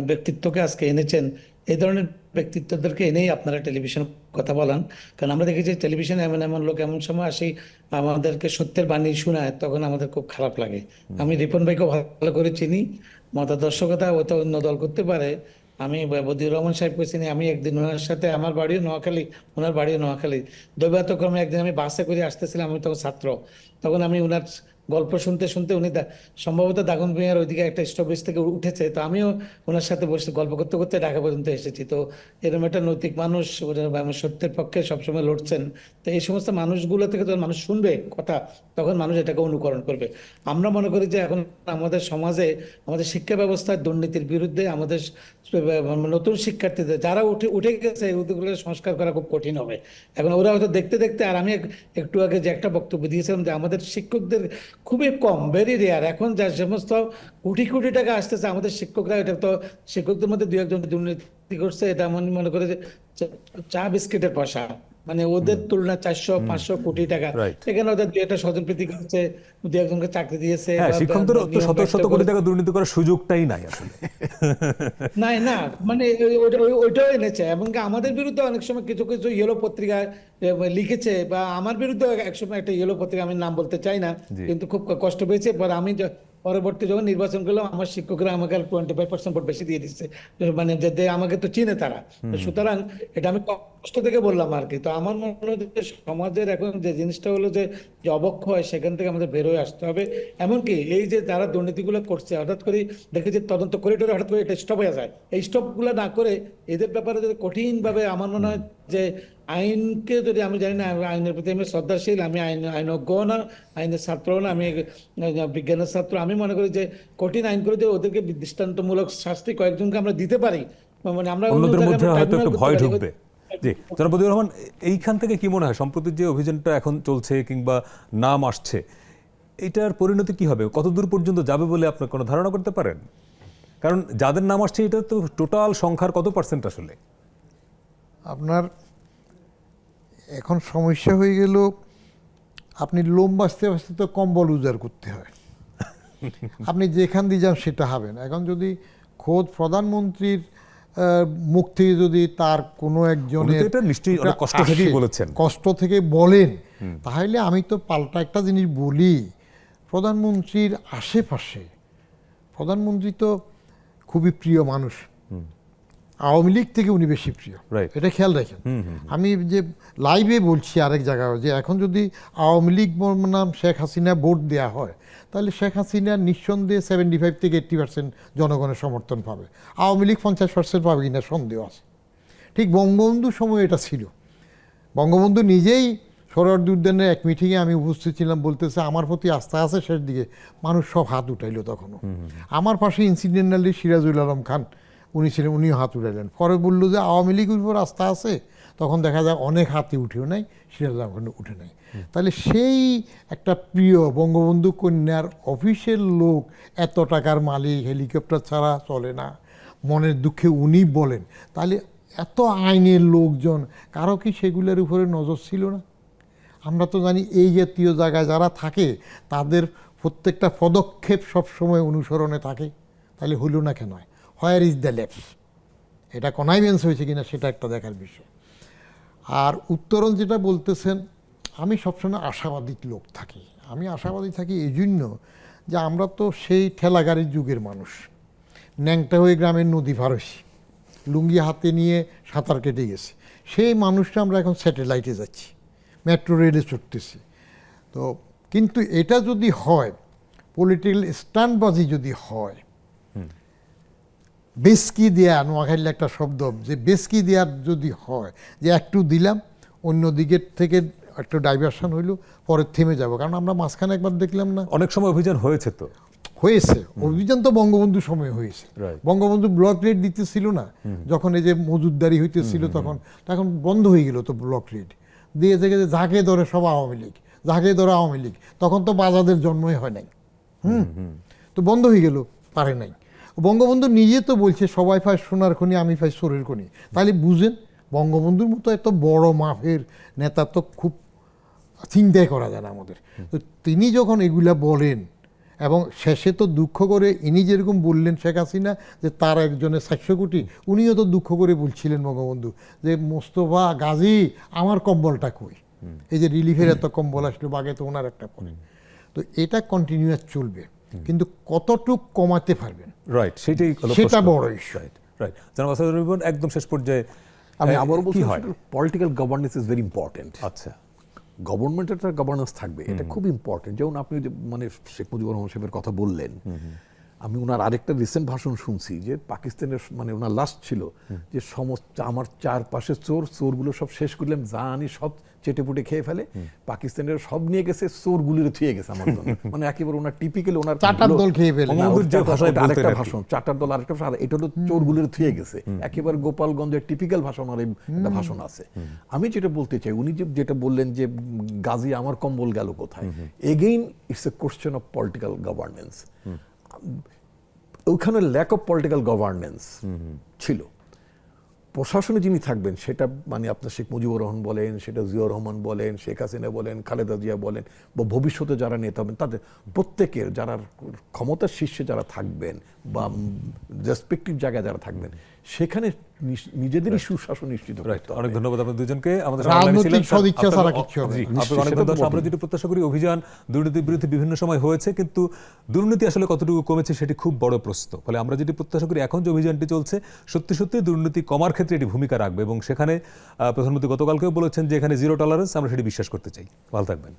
ব্যক্তিত্বকে আজকে এনেছেন, এই ধরনের ব্যক্তিত্বদেরকে এনেই আপনারা টেলিভিশন কথা বলান। কারণ আমরা দেখেছি টেলিভিশনে এমন এমন লোক এমন সময় আসে আমাদেরকে সত্যের বাণী শোনায়, তখন আমাদের খুব খারাপ লাগে। আমি রিপন ভাইকে ভালো করে চিনি, মতাদর্শকতা ও তো অন্য দল করতে পারে। আমি বদিউর রহমান সাহেবকে চিনি, আমি একদিন ওনার সাথে, আমার বাড়িও নোয়াখালী, ওনার বাড়িও নোয়াখালী, দৈবাতক্রমে একদিন আমি বাসে করে আসতেছিলাম, আমি তখন ছাত্র। তখন আমি ওনার গল্প শুনতে শুনতে, উনি সম্ভবত দাগন ভূঁইয়ার ওইদিকে একটা স্টপেজ থেকে উঠেছে, তো আমিও ওনার সাথে বসে গল্প করতে করতে ঢাকা পর্যন্ত এসেছি। তো এরকম একটা নৈতিক মানুষ, সত্যের পক্ষে সবসময় লড়ছেন। তো এই সমস্ত মানুষগুলো থেকে যখন মানুষ শুনবে কথা, তখন মানুষ এটাকে অনুকরণ করবে। আমরা মনে করি যে এখন আমাদের সমাজে, আমাদের শিক্ষা ব্যবস্থার দুর্নীতির বিরুদ্ধে আমাদের নতুন শিক্ষার্থীদের যারা উঠে গেছে, ওগুলো সংস্কার করা খুব কঠিন হবে। এখন ওরা হয়তো দেখতে দেখতে, আর আমি একটু আগে যে একটা বক্তব্য দিয়েছিলাম যে আমাদের শিক্ষকদের খুবই কম, ভেরি রেয়ার, এখন যা সমস্ত কোটি কোটি টাকা আসতেছে আমাদের শিক্ষকরা, এটা তো শিক্ষকদের মধ্যে 2-1 জন দুর্নীতি করছে, এটা আমি মনে করি যে চা বিস্কিটের পয়সা, মানে ওদের তুলনায় 400-500 কোটি টাকা। Right. এখানে ওদের 2-একটা স্বজনপ্রীতি করছে, 2-1 জনকে চাকরি দিয়েছে, হ্যাঁ, বা শিক্ষকদের তো নিয়ম শত শত ব্যক্ত কোটি করে- টাকা দুর্নীতি করার সুযোগটাই নাই আসলে। নাই না, মানে ওইটাও এনেছে। এবং কি আমাদের বিরুদ্ধে অনেক সময় কিছু কিছু ইয়েলো পত্রিকায় লিখেছে, বা আমার বিরুদ্ধে একসময় একটা ইয়েলো পত্রিকা, আমি নাম বলতে চাই না, জি। কিন্তু খুব কষ্ট পেয়েছে। পরে আমি পরবর্তী যখন নির্বাচন করলাম, আমার শিক্ষকরা আমাকে 25% ভোট বেশি দিয়ে দিচ্ছে, মানে যে আমাকে তো চিনে তারা। তো সুতরাং এটা আমি কষ্ট থেকে বললাম আর কি। তো আমার মনে হয় যে সমাজের এখন যে জিনিসটা হলো যে যে অবক্ষয়, সেখান থেকে আমাদের বের হয়ে আসতে হবে। এমনকি এই যে যারা দুর্নীতিগুলো করছে, হঠাৎ করে দেখে যে তদন্ত করিডোরে হঠাৎ করে এটা স্টপ হয়ে যায়, এই স্টপগুলো না করে এদের ব্যাপারে যদি কঠিনভাবে, আমার মনে হয় যে আইনকে যদি, আমি জানি না, আইনের প্রতি আমি শ্রদ্ধাশীল, আমি আইনজ্ঞ না, আইনের ছাত্র না, আমি বিজ্ঞানের ছাত্র। আমি মনে করি যে কঠিন আইন করে যে ওদেরকে দৃষ্টান্তমূলক শাস্তি কয়েকজনকে আমরা দিতে পারি, মানে আমরা অন্য অন্যদের জায়গায় মধ্যে আমরা হয়তো tribunal একটু করতে ভয় পারি। ঢুকবে। জি, জনাব বদিউর রহমান, এইখান থেকে কি মনে হয় সম্প্রতি যে অভিযানটা এখন চলছে কিংবা নাম আসছে, এটার পরিণতি কি হবে, কতদূর পর্যন্ত যাবে বলে আপনার কোনো ধারণা করতে পারেন? কারণ যাদের নাম আসছে এটা তো টোটাল সংখ্যার কত পার্সেন্ট আসলে? আপনার এখন সমস্যা হয়ে গেল, আপনি লোম বাঁচতে বাঁচতে তো কম্বল উজাড় করতে হয়। আপনি যেখান দিয়ে যান সেটা হবে না। এখন যদি খোদ প্রধানমন্ত্রীর মুখ থেকে যদি তার কোনো একজনের উনি তো এটা নিশ্চয়ই অনেক কষ্ট থেকেই আসে, বলেছেন। কষ্ট থেকে বলেন, তাহলে আমি তো পাল্টা একটা জিনিস বলি, প্রধানমন্ত্রীর আশেপাশে, প্রধানমন্ত্রী তো খুবই প্রিয় মানুষ, আওয়ামী লীগ থেকে উনি বেশি প্রিয়, Right. এটা খেয়াল রাখেন। আমি যে লাইভে বলছি আরেক জায়গায় যে এখন যদি আওয়ামী লীগ নাম শেখ হাসিনা ভোট দেওয়া হয়, তাহলে শেখ হাসিনা নিঃসন্দেহে 75 থেকে 80% জনগণের সমর্থন পাবে, আওয়ামী লীগ 50% পাবে কিনা সন্দেহ আছে। ঠিক বঙ্গবন্ধুর সময় এটা ছিল। বঙ্গবন্ধু নিজেই সোহরাওয়ার্দী উদ্যানের এক মিটিংয়ে আমি উপস্থিত ছিলাম, বলতেছে আমার প্রতি আস্থা আছে, শেষ দিকে মানুষ সব হাত উঠাইলো তখনও। আমার পাশে ইনসিডেন্টালি সিরাজুল আলম খান উনি ছিলেন, উনিও হাত উঠাইলেন। পরে বললো যে আওয়ামী লীগের উপর আস্থা আছে, তখন দেখা যায় অনেক হাতই উঠেও নাই, সিরাজুল আলম খান উঠে নাই। তাহলে সেই একটা প্রিয় বঙ্গবন্ধু কন্যার অফিসের লোক, এত টাকার মালিক, হেলিকপ্টার ছাড়া চলে না, মনের দুঃখে উনি বলেন, তাহলে এত আইনের লোকজন, কারো কি সেগুলোর উপরে নজর ছিল না? আমরা তো জানি এই জাতীয় জায়গায় যারা থাকে তাদের প্রত্যেকটা পদক্ষেপ সবসময় অনুসরণে থাকে, তাহলে হইল না কেন? Where is the left? এটা কনাইভেন্স হয়েছে কিনা সেটা একটা দেখার বিষয়। আর উত্তরণ যেটা বলতেছেন, আমি সবসময় আশাবাদী লোক থাকি। আমি আশাবাদী থাকি এই জন্য যে আমরা তো সেই ঠেলাগাড়ির যুগের মানুষ, ন্যাংটা হয়ে গ্রামের নদী পার হইছি, লুঙ্গি হাতে নিয়ে সাঁতার কেটে গেছি। সেই মানুষটা আমরা এখন স্যাটেলাইটে যাচ্ছি, মেট্রো রেলে চড়তেছি। তো কিন্তু এটা যদি হয়, পলিটিক্যাল স্টান্টবাজি যদি হয়, বেসকি দেয়া, নোয়াখালীর একটা শব্দ, যে বেসকি দেওয়ার যদি হয়, যে একটু দিলাম অন্য দিকের থেকে একটু ডাইভারশন হইলো, পরে থেমে যাব। কারণ আমরা মাঝখানে একবার দেখলাম না, অনেক সময় অভিযান হয়েছে তো। হয়েছে অভিযান তো বঙ্গবন্ধুর সময় হয়েছে। Right. বঙ্গবন্ধু ব্লক রেট দিতেছিল না, যখন এই যে মজুদদারি হইতেছিল তখন বন্ধ হয়ে গেল তো ব্লক রেট দিয়ে থেকে, যে ঝাঁকে ধরে সব আওয়ামী লীগ, ঝাঁকে ধরে আওয়ামী লীগ, তখন তো বাজাদের জন্মই হয় নাই। তো বন্ধ হয়ে গেল, পারে নাই। বঙ্গবন্ধু নিজে তো বলছে সবাই পায় সোনার খনি, আমি পাই সোরের খনি। তাহলে বুঝেন, বঙ্গবন্ধুর মতো এত বড় মাপের নেতা তো খুব চিন্তাই করা যায় না আমাদের। তো তিনি যখন এগুলা বলেন, এবং শেষে তো দুঃখ করে, ইনি যেরকম বললেন শেখ হাসিনা যে তার একজনের 700 কোটি, উনিও তো দুঃখ করে বলছিলেন বঙ্গবন্ধু যে মোস্তফা গাজী আমার কম্বলটা কই, এই যে রিলিফের এত কম্বল আসলো, বাগে তো ওনার একটা পড়ে। তো এটা কন্টিনিউয়াস চলবে, কিন্তু কতটুক কমাতে পারবেন, রাইট, সেটাই হলো সেটা প্রশ্ন। বড় ইস্যু। Right, right. জনাব আসাদুর রহমান, একদম শেষ পর্যায়ে আমি আবারও কি বলছি, হয়? Political governance is very important. আচ্ছা, গভর্নমেন্টের একটা গভর্নেন্স থাকবে, এটা খুব ইম্পর্টেন্ট। যেমন আপনি যে মানে শেখ মুজিবুর রহমান সাহেবের কথা বললেন, আমি ওনার আরেকটা রিসেন্ট ভাষণ শুনছি যে পাকিস্তানের, মানে ওনার লাস্ট ছিল যে সমস্ত আমার চারপাশে চোরগুলো সব শেষ করলাম, যা আনি সব চেটেপুটে খেয়ে ফেলে, পাকিস্তানের সব নিয়ে গেছে, চোরগুলির থুয়ে গেছে আমার জন্য। মানে একেবারে ওনার টিপিক্যাল, ওনার চাটার দল খেয়ে ফেলে। বঙ্গবন্ধুর যে ভাষায় বলতেন আরেকটা আর কি। ভাষণ, চারটার দল আরেকটা ভাষণ, আর এটা হলো চোরগুলির থুয়ে গেছে, একেবারে গোপালগঞ্জের টিপিক্যাল ভাষা ওনার একটা ভাষণ আছে। আমি যেটা বলতে চাই, উনি যেটা বললেন যে গাজী আমার কম্বল গেল কোথায়, again it's a question of political governance. ওখানে ল্যাক অফ পলিটিক্যাল গভর্নেন্স ছিল। প্রশাসনে যিনি থাকবেন, সেটা মানে আপনার শেখ মুজিবুর রহমান বলেন, সেটা জিয়াউর রহমান বলেন, শেখ হাসিনা বলেন, খালেদা জিয়া বলেন, বা ভবিষ্যতে যারা নেতা হবেন, তাদের প্রত্যেকের যারা ক্ষমতার শীর্ষে যারা থাকবেন বা রেসপেক্টিভ জায়গায় যারা থাকবেন, সেখানে নিজেদেরই সুশাসন নিশ্চিত রাইট। করতে হবে। অনেক ধন্যবাদ আপনাদের দুজনকে। আমাদের রাজনৈতিক সদিচ্ছা ছাড়া কিচ্ছু হবে না। জি, নিশ্চয়ই, আপনাকে অনেক সেটা তো ধন্যবাদ। বটেই। আমরা যেটা প্রত্যাশা করি, অভিযান দুর্নীতির বিরুদ্ধে বিভিন্ন সময় হয়েছে, কিন্তু দুর্নীতি আসলে কতটুকু কমেছে সেটি খুব বড় প্রশ্ন। ফলে আমরা যেটি প্রত্যাশা করি, এখন যে অভিযানটি চলছে সত্যি সত্যি দুর্নীতি কমার ক্ষেত্রে এটি ভূমিকা রাখবে, এবং সেখানে প্রধানমন্ত্রী গতকালকেও বলেছেন যে এখানে জিরো টলারেন্স, আমরা সেটি বিশ্বাস করতে চাই। ভালো থাকবেন।